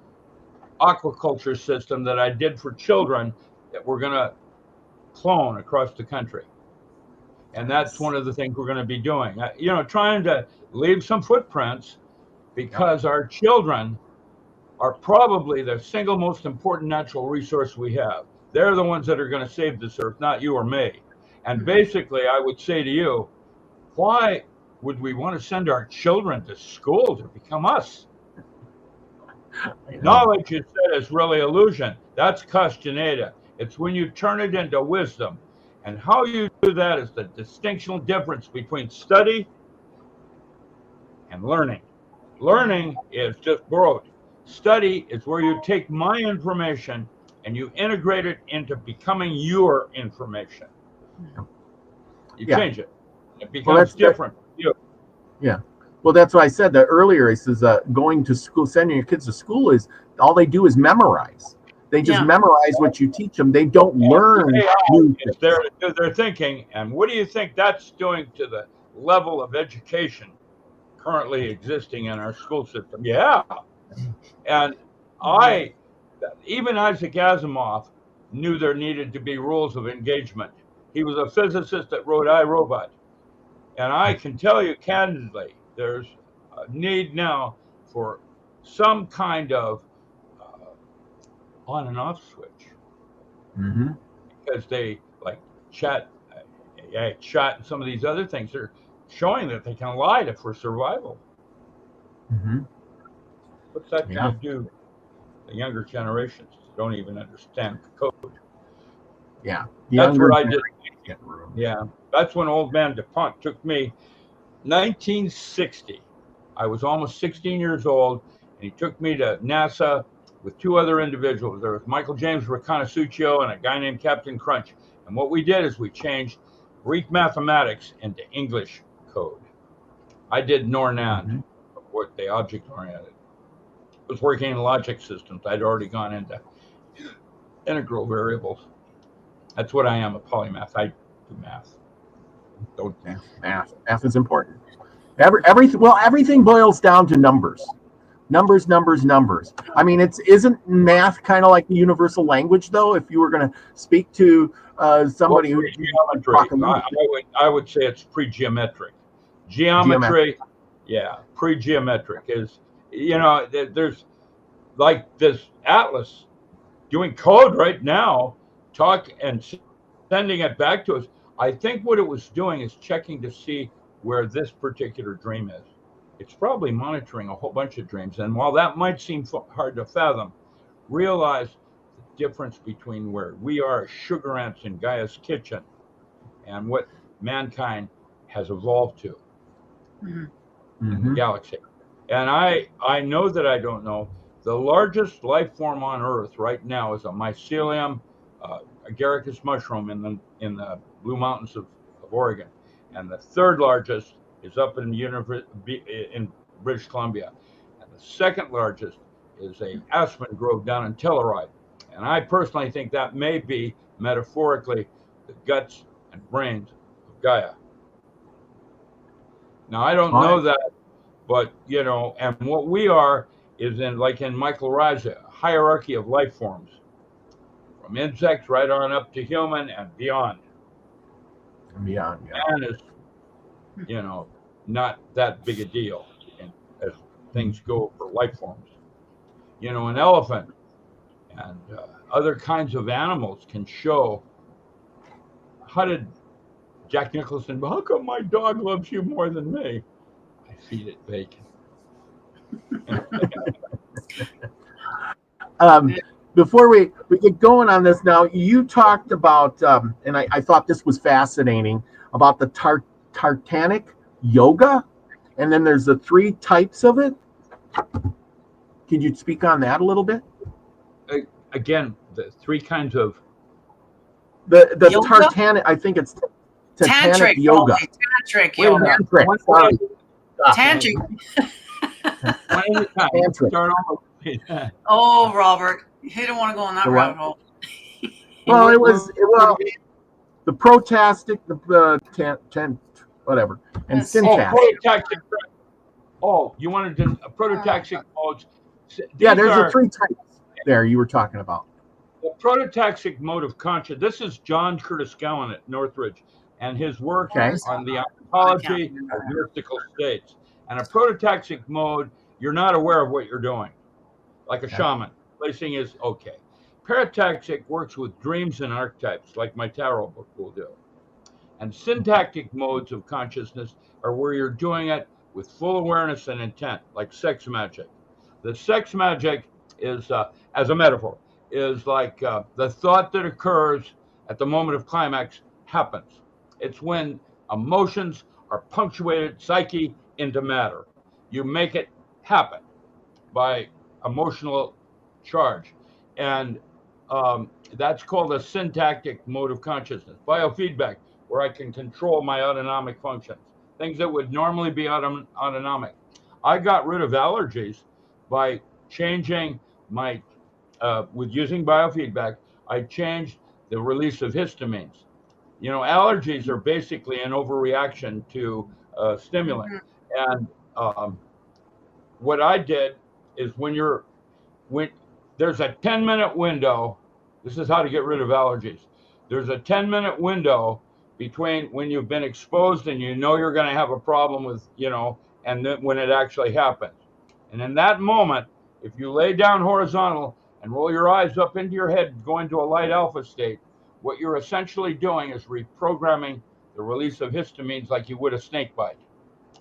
aquaculture system that I did for children that we're going to clone across the country. And that's one of the things we're going to be doing. Trying to leave some footprints, because our children are probably the single most important natural resource we have. They're the ones that are going to save this earth, not you or me. And basically, I would say to you, why would we want to send our children to school to become us? Knowledge, you said, is really illusion. That's Castaneda. It's when you turn it into wisdom. And how you do that is the distinctional difference between study and learning. Learning is just borrowed. Study is where you take my information and you integrate it into becoming your information. You change it. It becomes different for you. Yeah. Well, that's what I said that earlier. He says going to school, sending your kids to school is all they do is memorize. They just memorize what you teach them. They don't learn new things. They're thinking, and what do you think that's doing to the level of education currently existing in our school system? Yeah. And even Isaac Asimov knew there needed to be rules of engagement. He was a physicist that wrote I, Robot. And I can tell you candidly, there's a need now for some kind of on and off switch. Because they, like chat and some of these other things, are showing that they can lie for survival. What's that going to do? The younger generations don't even understand the code. Yeah. That's what I did. Yeah. That's when old man DuPont took me 1960. I was almost 16 years old, and he took me to NASA with two other individuals. There was Michael James Reconasuccio and a guy named Captain Crunch. And what we did is we changed Greek mathematics into English code. I did Nornan, what the object-oriented. I was working in logic systems. I'd already gone into integral variables. That's what I am, a polymath. I do math. Math is important. Everything boils down to numbers. Numbers. I mean, isn't math kind of like the universal language, though? If you were going to speak to somebody who I would say it's pre-geometric. Geometry, pre-geometric is, there's like this Atlas doing code right now, and sending it back to us. I think what it was doing is checking to see where this particular dream is. It's probably monitoring a whole bunch of dreams. And while that might seem hard to fathom, realize the difference between where we are as sugar ants in Gaia's kitchen and what mankind has evolved to in the galaxy. And I know that I don't know. The largest life form on Earth right now is a mycelium agaricus mushroom in the Blue Mountains of Oregon. And the third largest is up in British Columbia. And the second largest is a aspen grove down in Telluride. And I personally think that may be, metaphorically, the guts and brains of Gaia. Now, I don't know that, but, and what we are is in Michael Raja, a hierarchy of life forms, from insects right on up to human and beyond. Man is, not that big a deal as things go for life forms. An elephant and other kinds of animals can show. How did Jack Nicholson, how come my dog loves you more than me? I feed it bacon. Before we get going on this now, you talked about, and I thought this was fascinating, about the Tartanic yoga, and then there's the 3 types of it. Can you speak on that a little bit? Again, the 3 kinds of The Yoga? Tartanic, I think it's Titanic Tantric yoga. probably. Tantric Wait a yoga. minute. Tantric, sorry. Tantric. One at a time. Tantric. Start over. Oh, Robert, you don't want to go on that The what? rabbit hole. Well, it was the protastic, whatever, and Yes. syntax. Prototaxic. Oh, you wanted to prototaxic modes. Yeah, These there's are the 3 types there you were talking about. the prototaxic mode of conscious. This is John Curtis Gowan at Northridge and his work Okay. on the ontology of mystical states. And a prototaxic mode, you're not aware of what you're doing, like a shaman. Placing is okay. Parataxic works with dreams and archetypes, like my tarot book will do. And syntactic modes of consciousness are where you're doing it with full awareness and intent, like sex magic. The sex magic is, as a metaphor, is like the thought that occurs at the moment of climax happens. It's when emotions are punctuated psyche into matter. You make it happen by emotional charge. And that's called a syntactic mode of consciousness. Biofeedback, where I can control my autonomic functions, things that would normally be autonomic. I got rid of allergies by changing my, with using biofeedback, I changed the release of histamines. You know, allergies are basically an overreaction to stimulant. And what I did is when there's a 10-minute window, this is how to get rid of allergies. There's a 10-minute window between when you've been exposed and you know you're going to have a problem with, and then when it actually happens. And in that moment, if you lay down horizontal and roll your eyes up into your head, go into a light alpha state, what you're essentially doing is reprogramming the release of histamines like you would a snake bite.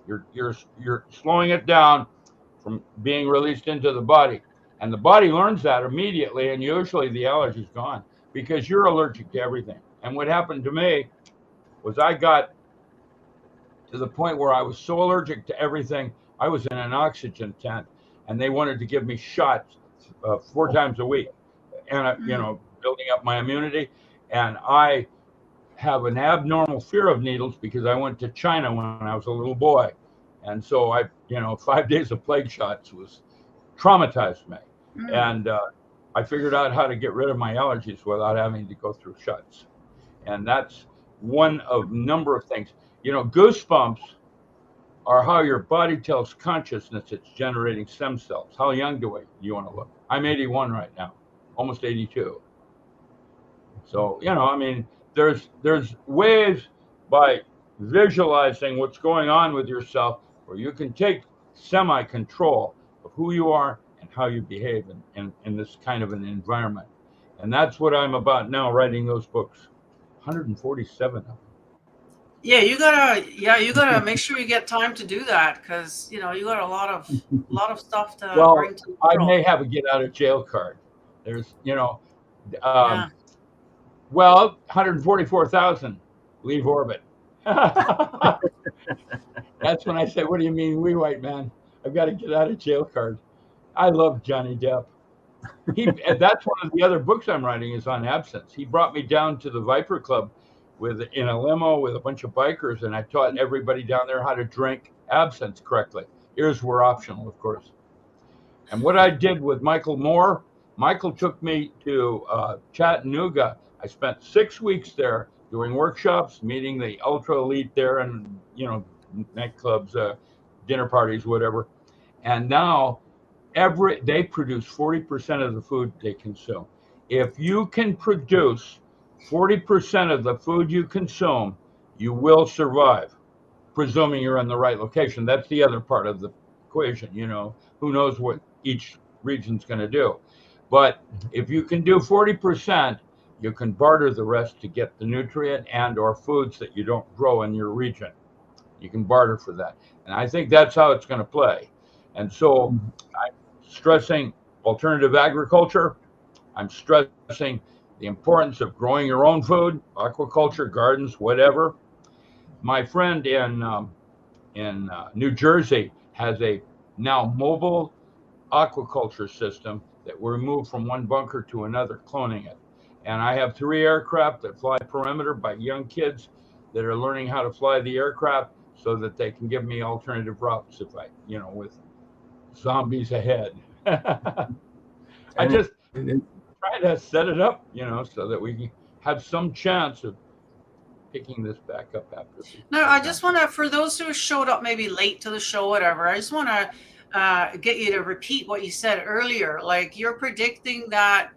You're slowing it down from being released into the body. And the body learns that immediately, and usually the allergy's gone because you're allergic to everything. And what happened to me was I got to the point where I was so allergic to everything, I was in an oxygen tent, and they wanted to give me shots 4 times a week, and building up my immunity. And I have an abnormal fear of needles because I went to China when I was a little boy. And so 5 days of plague shots was traumatized me. And I figured out how to get rid of my allergies without having to go through shots. And that's one of a number of things. Goosebumps are how your body tells consciousness it's generating stem cells. How young do you want to look? I'm 81 right now, almost 82. So, there's ways by visualizing what's going on with yourself where you can take semi-control of who you are and how you behave in this kind of an environment. And that's what I'm about now, writing those books. 147 of them. Yeah, you gotta make sure you get time to do that, because you got a lot of stuff to bring to the world. I may have a get out of jail card. There's, well, 144,000 leave orbit. That's when I say, what do you mean, wee white man? I've got to get out of jail card. I love Johnny Depp. That's one of the other books I'm writing is on absence. He brought me down to the Viper Club in a limo with a bunch of bikers, and I taught everybody down there how to drink absinthe correctly. Ears were optional, of course. And what I did with Michael Moore, Michael took me to Chattanooga. I spent 6 weeks there doing workshops, meeting the ultra elite there, and nightclubs, dinner parties, whatever. And now they produce 40% of the food they consume. If you can produce 40% of the food you consume, you will survive, presuming you're in the right location. That's the other part of the equation. Who knows what each region's going to do. But if you can do 40%, you can barter the rest to get the nutrient and or foods that you don't grow in your region. You can barter for that. And I think that's how it's going to play. And so I'm stressing alternative agriculture. I'm stressing the importance of growing your own food, aquaculture, gardens, whatever. My friend in New Jersey has a now mobile aquaculture system that we moved from one bunker to another, cloning it. And I have 3 aircraft that fly perimeter by young kids that are learning how to fly the aircraft so that they can give me alternative routes if I, with zombies ahead. I just try to set it up, so that we have some chance of picking this back up after. No, I just want to, for those who showed up maybe late to the show, whatever, I just want to get you to repeat what you said earlier. Like, you're predicting that,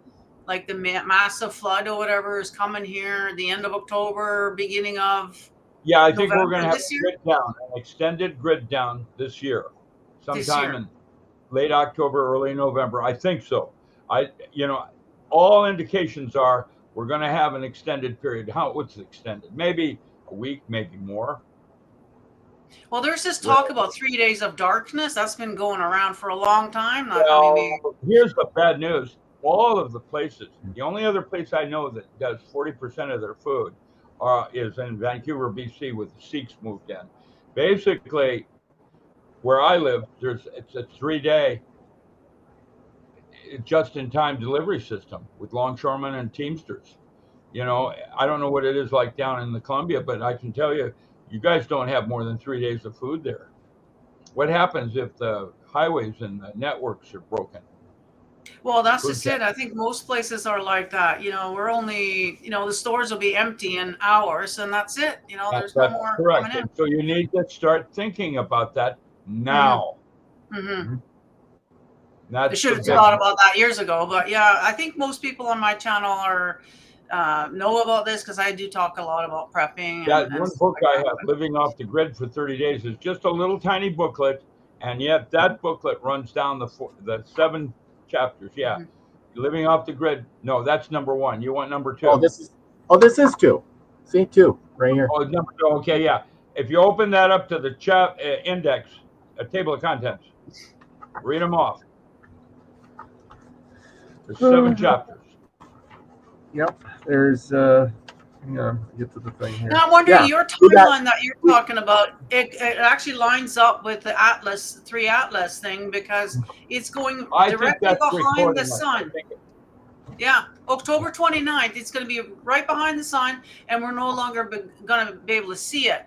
like, the massive flood or whatever is coming here the end of October, beginning of Yeah, I think November we're going to have this year? grid down, an extended grid down this year, sometime year. in late October, early November. I think so. All indications are we're going to have an extended period. What's extended? Maybe a week, maybe more. Well, there's this talk about 3 days of darkness. That's been going around for a long time. Here's the bad news. All of the places, the only other place I know that does 40% of their food is in Vancouver, BC, with the Sikhs moved in. Basically, where I live, it's a 3-day just-in-time delivery system with longshoremen and Teamsters. I don't know what it is like down in the Columbia, but I can tell you, you guys don't have more than 3 days of food there. What happens if the highways and the networks are broken? Well, that's just it. I think most places are like that. We're only, the stores will be empty in hours, and that's it. There's no more correct. coming in. So you need to start thinking about that now. Mm-hmm. I should have thought about that years ago, but yeah, I think most people on my channel are know about this because I do talk a lot about prepping. That one book I have, Living Off the Grid for 30 Days, is just a little tiny booklet, and yet that booklet runs down the 7 chapters. Yeah, Living Off the Grid. No, that's number 1. You want number 2? This is 2. See, 2 right here. Oh, number 2. Okay, yeah. If you open that up to the index, a table of contents, read them off. There's 7 chapters. Yep. There's hang on, get to the thing here. Now I'm wondering, your timeline that you're talking about, it actually lines up with the Atlas 3 Atlas thing, because it's going directly behind the sun. Yeah, October 29th, it's going to be right behind the sun, and we're no longer going to be able to see it,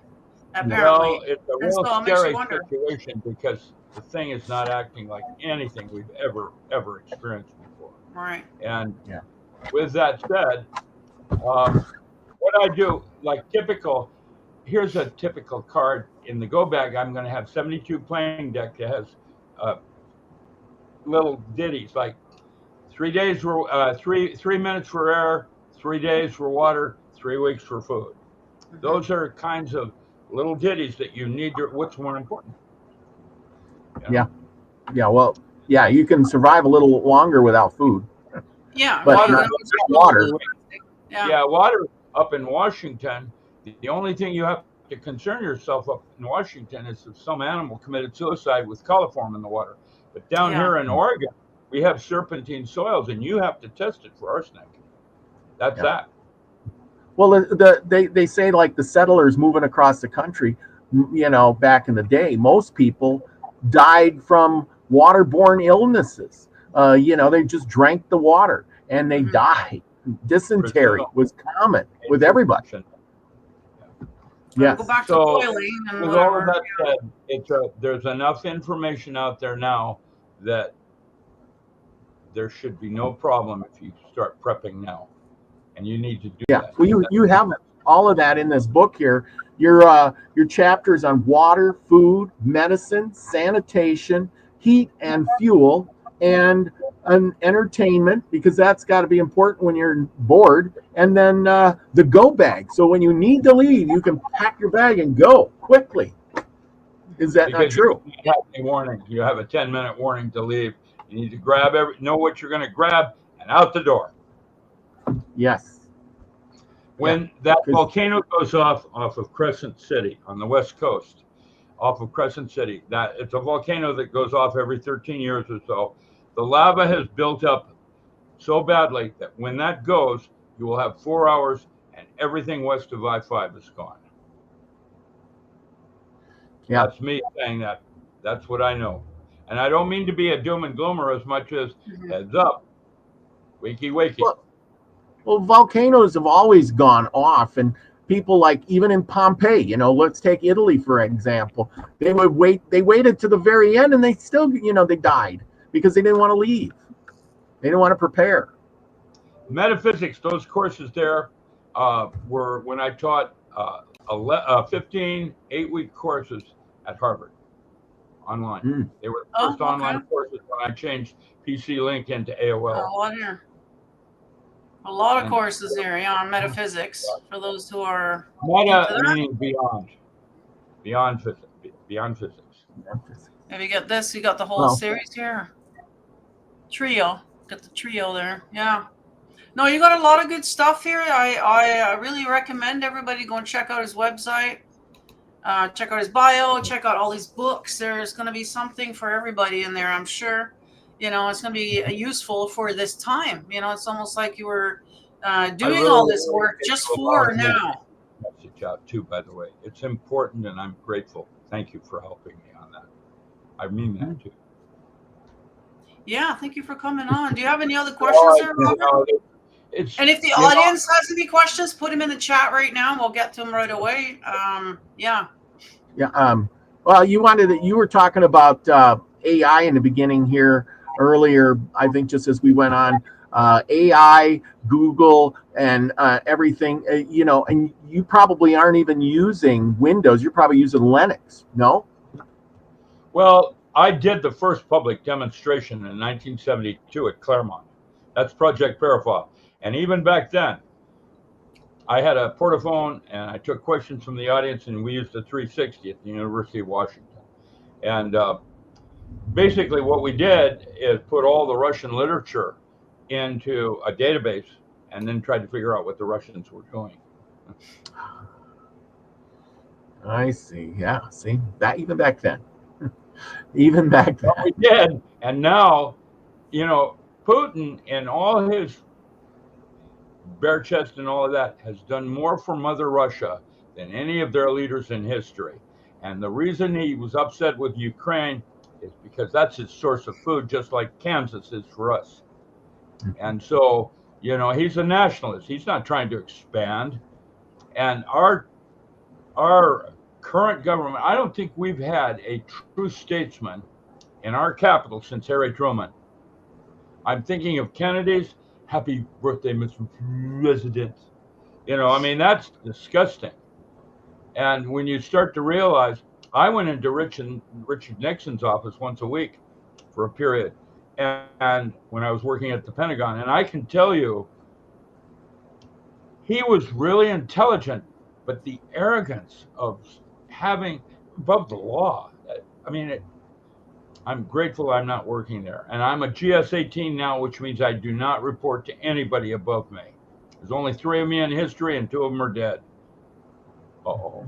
apparently. Well, it's a real scary situation because the thing is not acting like anything we've ever experienced before. Right. And with that said, what I do, like here's a typical card in the go bag. I'm going to have 72 playing deck that has little ditties like 3 days for 3 minutes for air, 3 days for water, 3 weeks for food. Those are kinds of little ditties that you need to. What's more important? Yeah. Well, yeah, you can survive a little longer without food. Yeah, but water. Yeah, water up in Washington. The only thing you have to concern yourself up in Washington is if some animal committed suicide with coliform in the water. But down here in Oregon, we have serpentine soils, and you have to test it for arsenic. That's that. Well, they say, like, the settlers moving across the country, back in the day, most people died from waterborne illnesses. They just drank the water and they died. Dysentery was common with everybody. Yeah. Go back to boiling and with all of that said, there's enough information out there now that there should be no problem if you start prepping now, and you need to do that. Well, you have all of that in this book here. Your chapters on water, food, medicine, sanitation, heat and fuel, and entertainment, because that's got to be important when you're bored. And then the go bag, so when you need to leave, you can pack your bag and go quickly. Is that not true? You have a warning. You have a 10-minute warning to leave. You need to know what you're going to grab, and out the door. Yes. When that volcano goes off of Crescent City on the west coast, off of Crescent City, that it's a volcano that goes off every 13 years or so. The lava has built up so badly that when that goes, you will have 4 hours and everything west of I-5 is gone. Yeah. That's me saying that. That's what I know. And I don't mean to be a doom and gloomer as much as heads up. Wakey, wakey. Well, volcanoes have always gone off, and people like even in Pompeii, you know, let's take Italy for example. They waited to the very end, and they still, you know, they died because they didn't want to leave. They didn't want to prepare. Metaphysics, those courses there were when I taught 15 8-week courses at Harvard online. They were the first online courses when I changed PC Link into AOL. A lot of courses here, on metaphysics for those who are meta, meaning beyond physics. Maybe you got this. You got the whole series here. Trio, got the trio there. Yeah. No, you got a lot of good stuff here. I really recommend everybody go and check out his website. Check out his bio. Check out all his books. There's going to be something for everybody in there, I'm sure. You know, it's going to be useful for this time. You know, it's almost like you were doing all this work just for now. Message out too, by the way. It's important, and I'm grateful. Thank you for helping me on that. I mean that too. Yeah, thank you for coming on. Do you have any other questions there, Robert? And if the audience has any questions, put them in the chat right now. We'll get to them right away. Well, you were talking about AI in the beginning here earlier. I think just as we went on, AI, Google, and everything. You know, and you probably aren't even using Windows. You're probably using Linux. No. Well, I did the first public demonstration in 1972 at Claremont. That's Project Paraphile. And even back then, I had a portaphone, and I took questions from the audience, and we used the 360 at the University of Washington. And basically what we did is put all the Russian literature into a database and then tried to figure out what the Russians were doing. I see. Yeah. See, that even back then. Even back then. Well, we did. And now, you know, Putin and all his bare chest and all of that has done more for Mother Russia than any of their leaders in history. And the reason he was upset with Ukraine is because that's his source of food, just like Kansas is for us. And so, you know, he's a nationalist. He's not trying to expand. And our current government, I don't think we've had a true statesman in our capital since Harry Truman. I'm thinking of Kennedy's happy birthday, Mr. President. You know, I mean, that's disgusting. And when you start to realize, I went into Richard Nixon's office once a week for a period. And when I was working at the Pentagon, and I can tell you, he was really intelligent, but the arrogance of having above the law, I mean, I'm grateful I'm not working there. And I'm a GS-18 now, which means I do not report to anybody above me. There's only 3 of me in history, and 2 of them are dead. Uh-oh.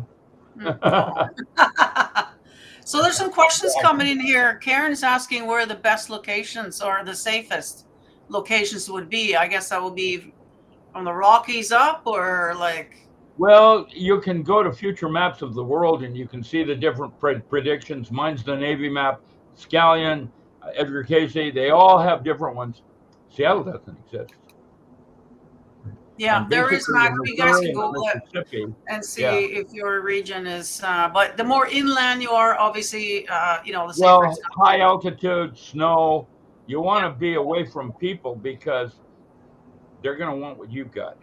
So there's some questions coming in here. Karen's asking where the best locations or the safest locations would be. I guess that would be from the Rockies up, or like... Well, you can go to future maps of the world and you can see the different predictions. Mine's the Navy map. Scallion, Edgar Casey, they all have different ones. Seattle doesn't exist. Yeah, there is map. You guys can Google it and see if your region is. But the more inland you are, obviously, you know, the safer. Well, high altitude, snow. You want to be away from people because they're going to want what you've got.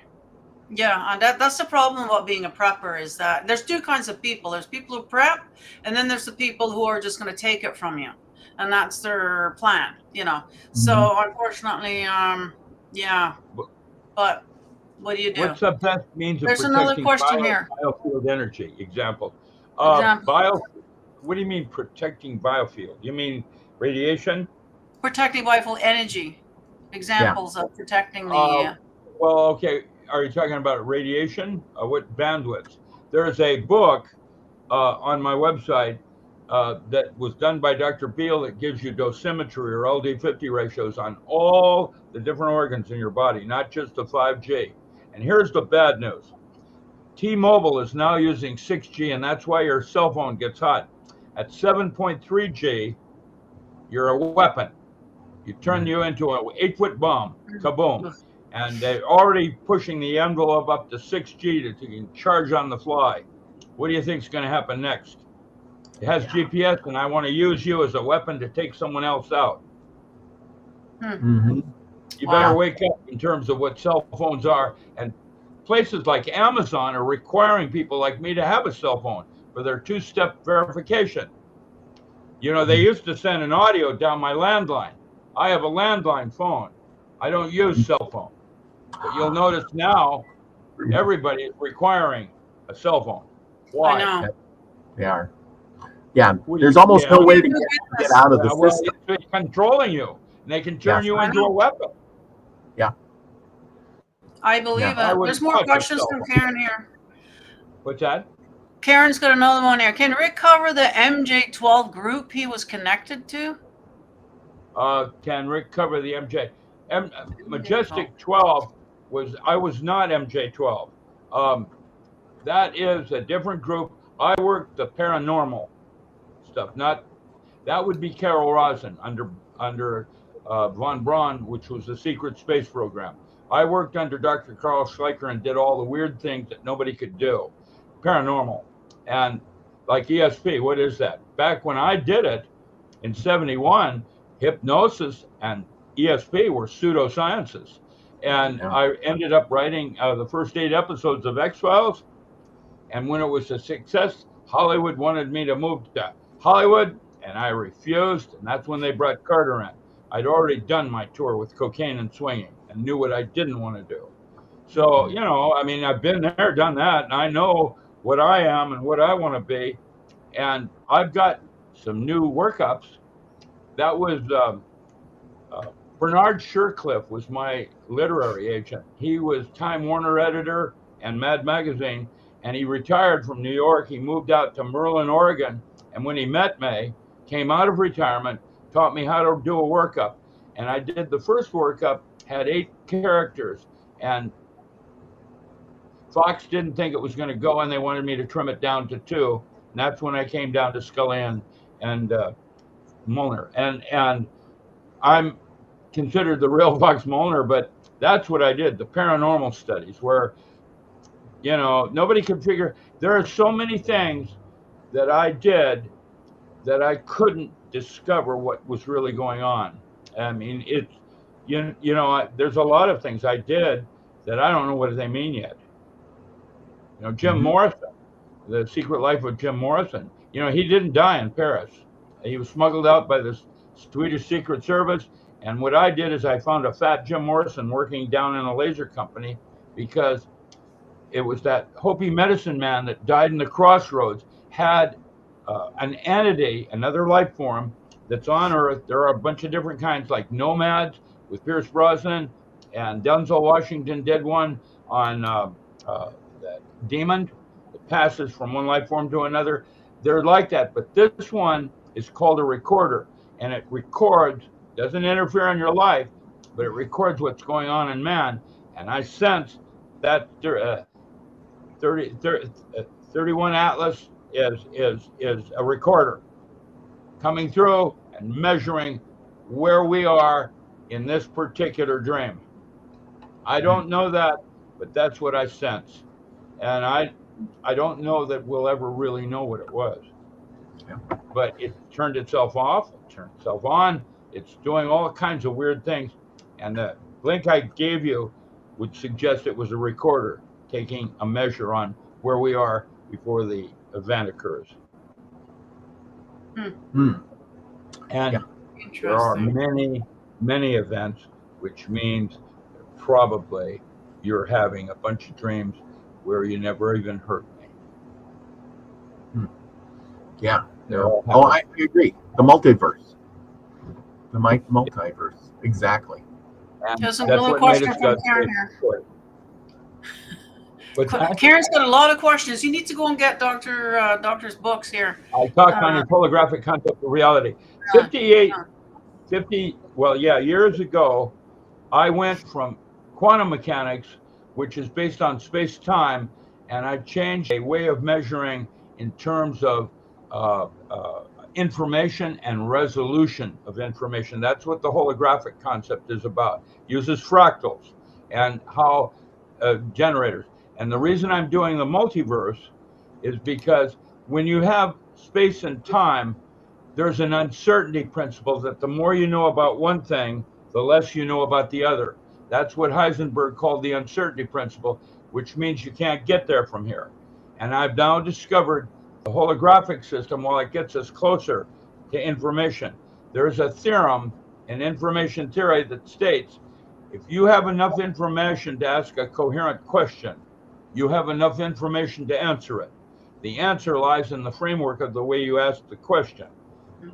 Yeah, and that's the problem about being a prepper, is that there's 2 kinds of people. There's people who prep, and then there's the people who are just going to take it from you, and that's their plan, you know. So unfortunately, yeah. But what do you do? What's the best means of There's another question here. Biofield energy? Example. What do you mean protecting biofield? You mean radiation? Protecting biofield energy. Examples of protecting the. Well, okay. Are you talking about radiation? What bandwidths? There's a book on my website that was done by Dr. Beal that gives you dosimetry or LD50 ratios on all the different organs in your body, not just the 5G. And here's the bad news. T-Mobile is now using 6G, and that's why your cell phone gets hot. At 7.3G, you're a weapon. You turn you into an 8-foot bomb. Kaboom. and they're already pushing the envelope up to 6G that you can charge on the fly. What do you think is going to happen next? It has GPS, and I want to use you as a weapon to take someone else out. Mm-hmm. You better wake up in terms of what cell phones are. And places like Amazon are requiring people like me to have a cell phone for their two-step verification. You know, they used to send an audio down my landline. I have a landline phone. I don't use cell phone. But you'll notice now everybody is requiring a cell phone. Why? I know. They are. Yeah, there's almost no way to get out of the system. It's controlling you, and they can turn you into a weapon. Yeah. I believe it. There's more questions from Karen here. What's that? Karen's got another one here. Can Rick cover the MJ12 group he was connected to? Can Rick cover the MJ? Majestic 12 I was not MJ12. That is a different group. I worked the paranormal stuff. That would be Carol Rosin under von Braun, which was the secret space program. I worked under Dr. Carl Schleicher and did all the weird things that nobody could do. Paranormal. And like ESP, what is that? Back when I did it in 71, hypnosis and ESP were pseudosciences. And I ended up writing the first 8 episodes of X-Files. And when it was a success, Hollywood wanted me to move to Hollywood, and I refused. And that's when they brought Carter in. I'd already done my tour with cocaine and swinging and knew what I didn't want to do. So, you know, I mean, I've been there, done that, and I know what I am and what I want to be. And I've got some new workups. That was Bernard Shercliffe was my literary agent. He was Time Warner editor and Mad Magazine, and he retired from New York. He moved out to Merlin, Oregon, and when he met me, came out of retirement, taught me how to do a workup. And I did the first workup, had 8 characters, and Fox didn't think it was going to go, and they wanted me to trim it down to 2. And that's when I came down to Scully and Molnar. And I'm considered the real Fox Molnar, but that's what I did, the paranormal studies, where, you know, nobody could figure. There are so many things that I did that I couldn't discover what was really going on. I mean, it's, you know, there's a lot of things I did that I don't know what they mean yet. You know, Jim Morrison, The Secret Life of Jim Morrison. You know, he didn't die in Paris. He was smuggled out by the Swedish Secret Service. And what I did is I found a fat Jim Morrison working down in a laser company, because it was that Hopi medicine man that died in the crossroads had an entity, another life form that's on Earth. There are a bunch of different kinds, like nomads with Pierce Brosnan, and Denzel Washington did one on that demon that passes from one life form to another. They're like that, but this one is called a recorder, and it records, doesn't interfere in your life, but it records what's going on in man. And I sense that 31 Atlas is a recorder coming through and measuring where we are in this particular dream. I don't know that, but that's what I sense. And I don't know that we'll ever really know what it was. But it turned itself off, it turned itself on. It's doing all kinds of weird things. And the link I gave you would suggest it was a recorder taking a measure on where we are before the event occurs. And there are many, many events, which means probably you're having a bunch of dreams where you never even heard me. Yeah. Oh, I agree. The multiverse. The multiverse. Exactly. And there's another question from Karen here. Karen's got a lot of questions. You need to go and get Doctor's books here. I talked on his holographic concept of reality. 50 years ago, I went from quantum mechanics, which is based on space-time, and I changed a way of measuring in terms of information and resolution of information. That's what the holographic concept is about. Uses fractals. and how generators. And the reason I'm doing the multiverse is because when you have space and time, there's an uncertainty principle that the more you know about one thing, the less you know about the other. That's what Heisenberg called the uncertainty principle, which means you can't get there from here. And I've now discovered the holographic system, while it gets us closer to information. There's a theorem in information theory that states if you have enough information to ask a coherent question, you have enough information to answer it. The answer lies in the framework of the way you ask the question.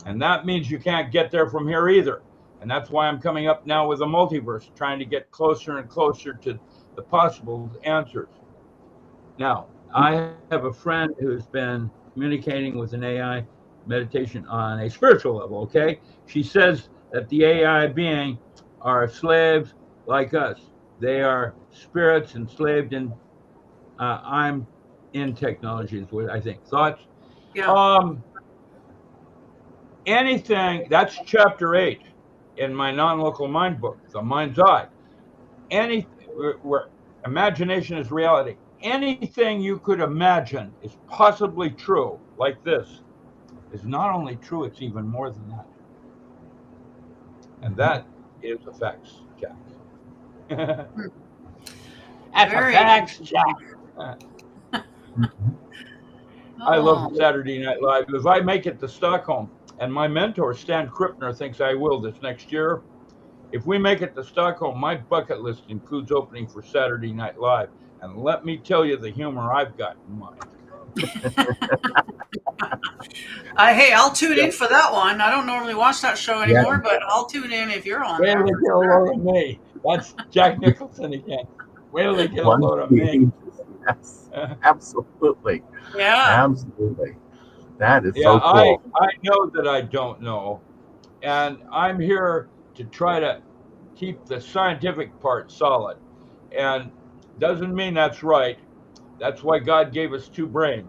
And that means you can't get there from here either. And that's why I'm coming up now with a multiverse, trying to get closer and closer to the possible answers. Now, I have a friend who's been communicating with an AI meditation on a spiritual level, okay? She says that the AI being are slaves like us. They are spirits enslaved in, I'm in technology is what I think. Thoughts? Yeah. Anything, that's chapter 8 in my non-local mind book, The Mind's Eye. Where imagination is reality. Anything you could imagine is possibly true, like this, is not only true, it's even more than that. And that is a facts, Jack. That's a facts, Jack. I love Saturday Night Live. If I make it to Stockholm, and my mentor, Stan Krippner, thinks I will this next year, if we make it to Stockholm, my bucket list includes opening for Saturday Night Live. And let me tell you the humor I've got in mind. Hey, I'll tune in for that one. I don't normally watch that show anymore, but I'll tune in if you're on there. Wait till they get a load of me. That's Jack Nicholson again. Wait till they get a load of me. Yes, absolutely. Yeah. Absolutely. That is so cool. I know that I don't know. And I'm here to try to keep the scientific part solid. And doesn't mean that's right. That's why God gave us two brains.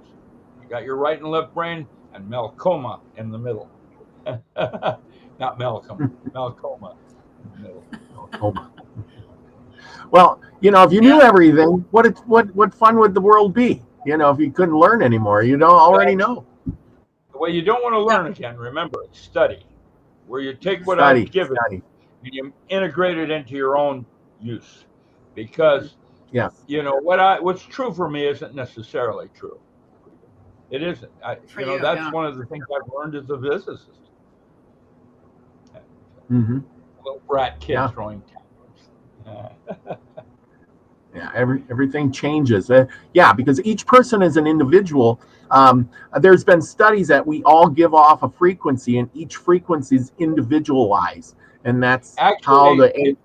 You got your right and left brain, and Malcoma in the middle. Not Malcolm, Malcoma in the middle. Malcoma. Well, if you knew everything, what fun would the world be? If you couldn't learn anymore, you don't already know. Well, you don't want to learn again. Remember, it's study, where you take what I've given and you integrate it into your own use. Because what's true for me isn't necessarily true. It isn't. That's one of the things I've learned as a physicist. Little brat kid throwing tantrums. Yeah, everything changes. Because each person is an individual. There's been studies that we all give off a frequency, and each frequency is individualized, and that's how I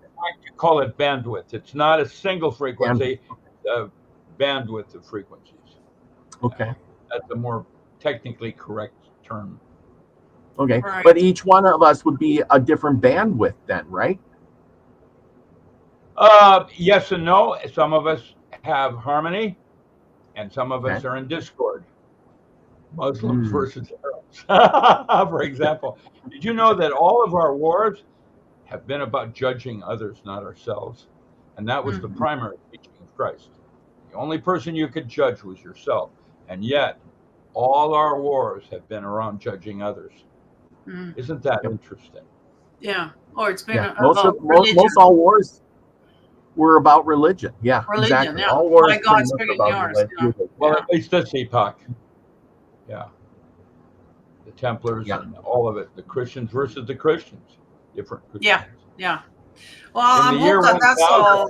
call it bandwidth. It's not a single frequency. Bandwidth of frequencies. Okay, that's a more technically correct term. Okay, but each one of us would be a different bandwidth, then, right? Yes and no. Some of us have harmony, and some of us are in discord. Muslims versus Arabs, for example. Did you know that all of our wars have been about judging others, not ourselves? And that was the primary teaching of Christ. The only person you could judge was yourself. And yet, all our wars have been around judging others. Isn't that interesting? Yeah. Or it's been most all wars were about religion. Yeah, religion, exactly. Yeah. All wars My God's bigger than yours. Well, at least this epoch. Yeah. The Templars and all of it. The Christians versus the Christians. Different Christians. Yeah. Well, I hope that's all.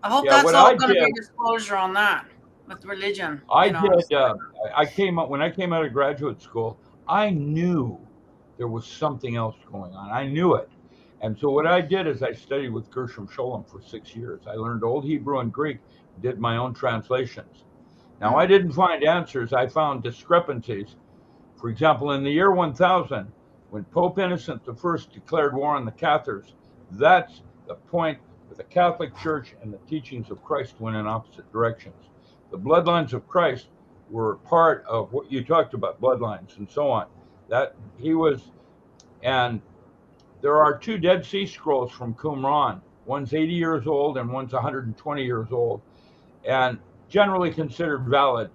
I hope that's all going to be disclosure on that with religion. I came up when I came out of graduate school. I knew there was something else going on. I knew it. And so what I did is I studied with Gershom Scholem for 6 years. I learned Old Hebrew and Greek, did my own translations. Now, I didn't find answers. I found discrepancies. For example, in the year 1000, when Pope Innocent I declared war on the Cathars, that's the point where the Catholic Church and the teachings of Christ went in opposite directions. The bloodlines of Christ were part of what you talked about, bloodlines and so on. And there are 2 Dead Sea Scrolls from Qumran One's 80 years old and one's 120 years old, and generally considered valid.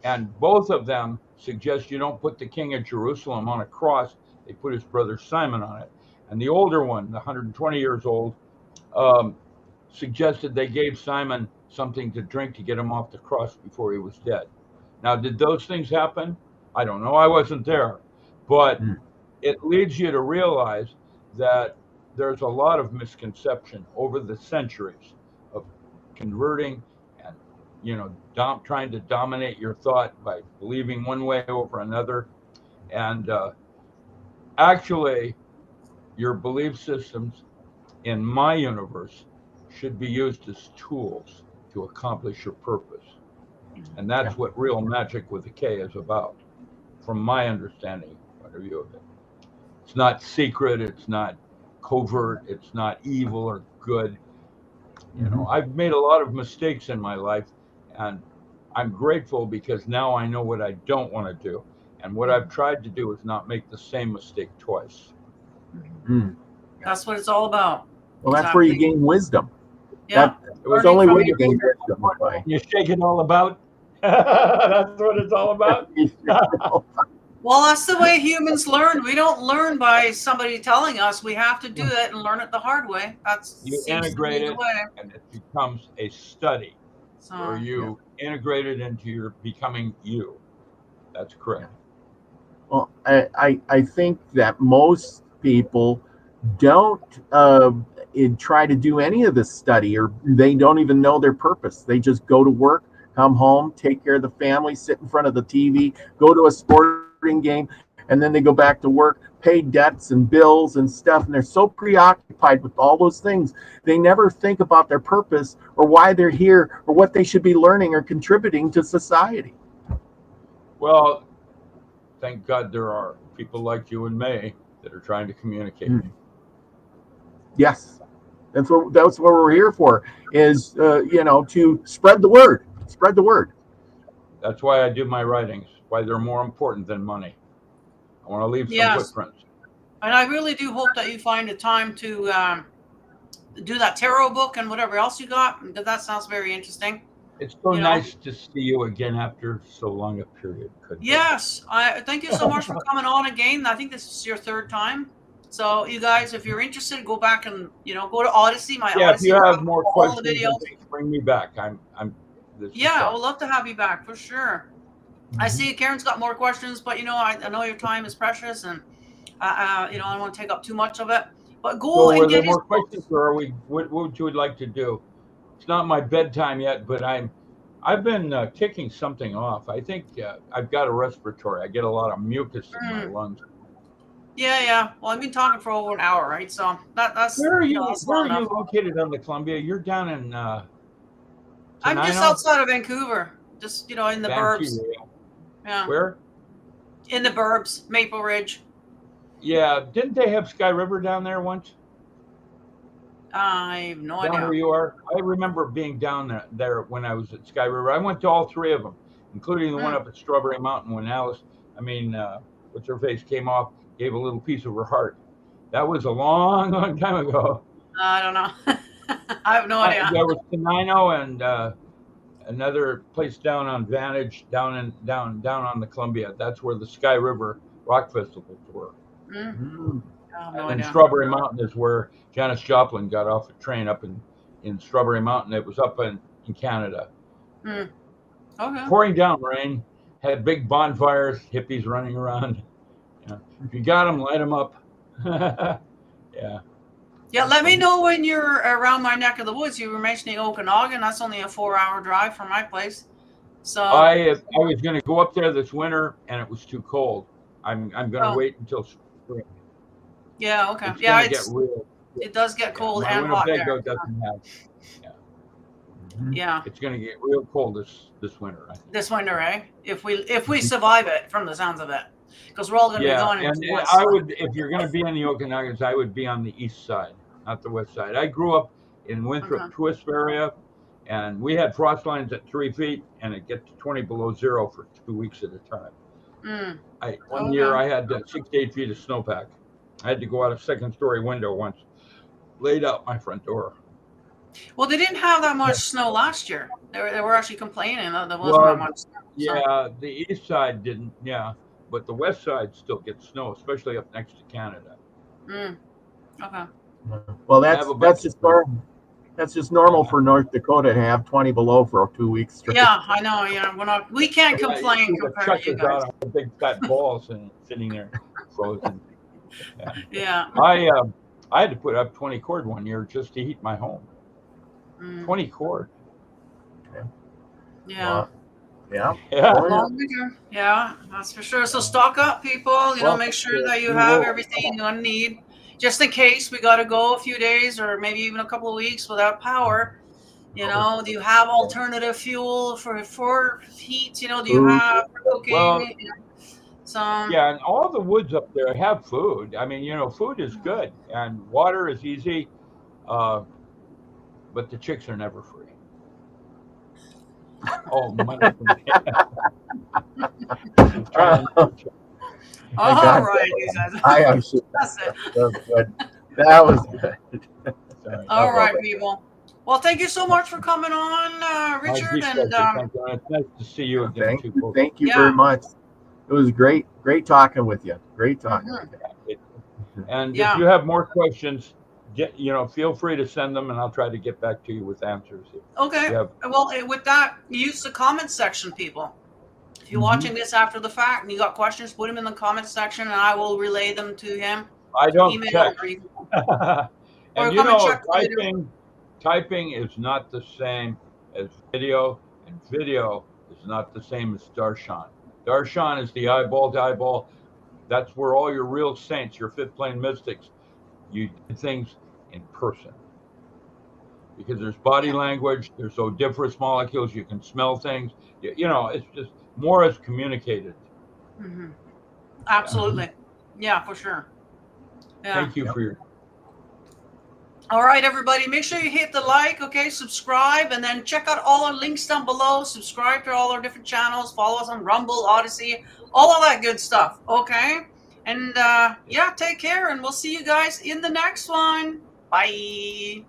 And both of them suggest you don't put the king of Jerusalem on a cross. They put his brother Simon on it. And the older one, the 120 years old, suggested they gave Simon something to drink to get him off the cross before he was dead. Now, did those things happen? I don't know. I wasn't there. But it leads you to realize that there's a lot of misconception over the centuries of converting and, trying to dominate your thought by believing one way over another. And actually, your belief systems in my universe should be used as tools to accomplish your purpose. And that's what real magic with a K is about, from my understanding point of view of it. It's not secret, it's not covert, it's not evil or good. I've made a lot of mistakes in my life, and I'm grateful because now I know what I don't want to do. And what I've tried to do is not make the same mistake twice. That's what it's all about. Well, that's where you gain wisdom. Yeah. It was the only way you gain wisdom. You shake it all about. That's what it's all about. Well, that's the way humans learn. We don't learn by somebody telling us. We have to do it and learn it the hard way. You integrate it, and it becomes a study where you integrate it into your becoming you. That's correct. Well, I think that most people don't try to do any of this study, or they don't even know their purpose. They just go to work, come home, take care of the family, sit in front of the TV, go to a sporting game, and then they go back to work, pay debts and bills and stuff, and they're so preoccupied with all those things, they never think about their purpose or why they're here or what they should be learning or contributing to society. Well, thank God there are people like you and me that are trying to communicate. Yes, that's what we're here for, is to spread the word. Spread the word. That's why I do my writings. Why they're more important than money. I want to leave some footprints. And I really do hope that you find a time to do that tarot book and whatever else you got. That sounds very interesting. It's so nice to see you again after so long a period. Yes, I thank you so much for coming on again. I think this is your third time. So you guys, if you're interested, go back and go to Odysee. Odyssey, if you have more questions, bring me back. We'll love to have you back for sure. I see Karen's got more questions, but I know your time is precious, and I don't want to take up too much of it. But go and get more questions, or are we? What would you like to do? It's not my bedtime yet, but I've been kicking something off. I think I've got a respiratory. I get a lot of mucus in my lungs. Yeah. Well, I've been talking for over an hour, right? So that's. Where are you located on the Columbia? You're down in. I'm just outside of Vancouver, just in the burbs. Yeah. Where? In the burbs, Maple Ridge. Yeah, didn't they have Sky River down there once? I have no idea. Where you are? I remember being down there when I was at Sky River. I went to all three of them, including the one up at Strawberry Mountain when what's her face, came off, gave a little piece of her heart. That was a long, long time ago. I don't know. I have no idea. There was Tenino and another place down on Vantage, down on the Columbia. That's where the Sky River rock festivals were. And Strawberry Mountain is where Janis Joplin got off a train up in Strawberry Mountain. It was up in Canada. Okay. Pouring down rain, had big bonfires, hippies running around. If you got them, light them up. Yeah, let me know when you're around my neck of the woods. You were mentioning Okanagan. That's only a 4-hour drive from my place. So I was going to go up there this winter, and it was too cold. I'm going to wait until spring. Yeah, okay. It does get cold and hot there. Doesn't have. Yeah. It's going to get real cold this winter, I think. This winter, eh? If we survive it, from the sounds of it, because we're all going to be going into the west. I would, if you're going to be in the Okanagans, I would be on the east side, not the west side. I grew up in Winthrop, Twisp area, and we had frost lines at 3 feet, and it gets to 20 below zero for 2 weeks at a time. One year I had 6 to 8 feet of snowpack. I had to go out a second-story window once, laid out my front door. Well, they didn't have that much snow last year. They were actually complaining that there wasn't that Well, much snow. yeah, the east side didn't, yeah, but the west side still gets snow, especially up next to Canada. Okay. Well, I have a bunch that's just normal for North Dakota to have 20 below for 2 weeks straight. Yeah, I know. Yeah, we can't complain the compared to you chuckers guys. out on big fat balls and sitting there frozen. Yeah. I had to put up 20 cord one year just to heat my home. 20 cord. Yeah. Yeah. Long winter. Yeah, that's for sure. So stock up, people. Make sure that you have everything you're gonna need, just in case we got to go a few days or maybe even a couple of weeks without power. Do you have alternative fuel for heat? Do you have for cooking? Well, Some. yeah, and all the woods up there have food. I mean, food is good and water is easy, but the chicks are never free. Oh, money. All right, he says. I am sure. That's it. That was good. All right, people. Well, thank you so much for coming on, Richard. And it's nice to see you again. Thank you very much. It was great talking with you. Great talking with you. And if you have more questions, feel free to send them, and I'll try to get back to you with answers. Okay. Well, with that, use the comment section, people. If you're watching this after the fact and you got questions, put them in the comment section, and I will relay them to him. I don't text. And typing is not the same as video, and video is not the same as darshan. Darshan is the eyeball to eyeball. That's where all your real saints, your fifth plane mystics, you did things in person. Because there's body language, there's odoriferous molecules, you can smell things. It's just more is communicated. Absolutely. Yeah, for sure. Yeah. Thank you for your. All right, everybody, make sure you hit the like, subscribe, and then check out all our links down below. Subscribe to all our different channels. Follow us on Rumble, Odysee, all of that good stuff, okay? And, take care, and we'll see you guys in the next one. Bye.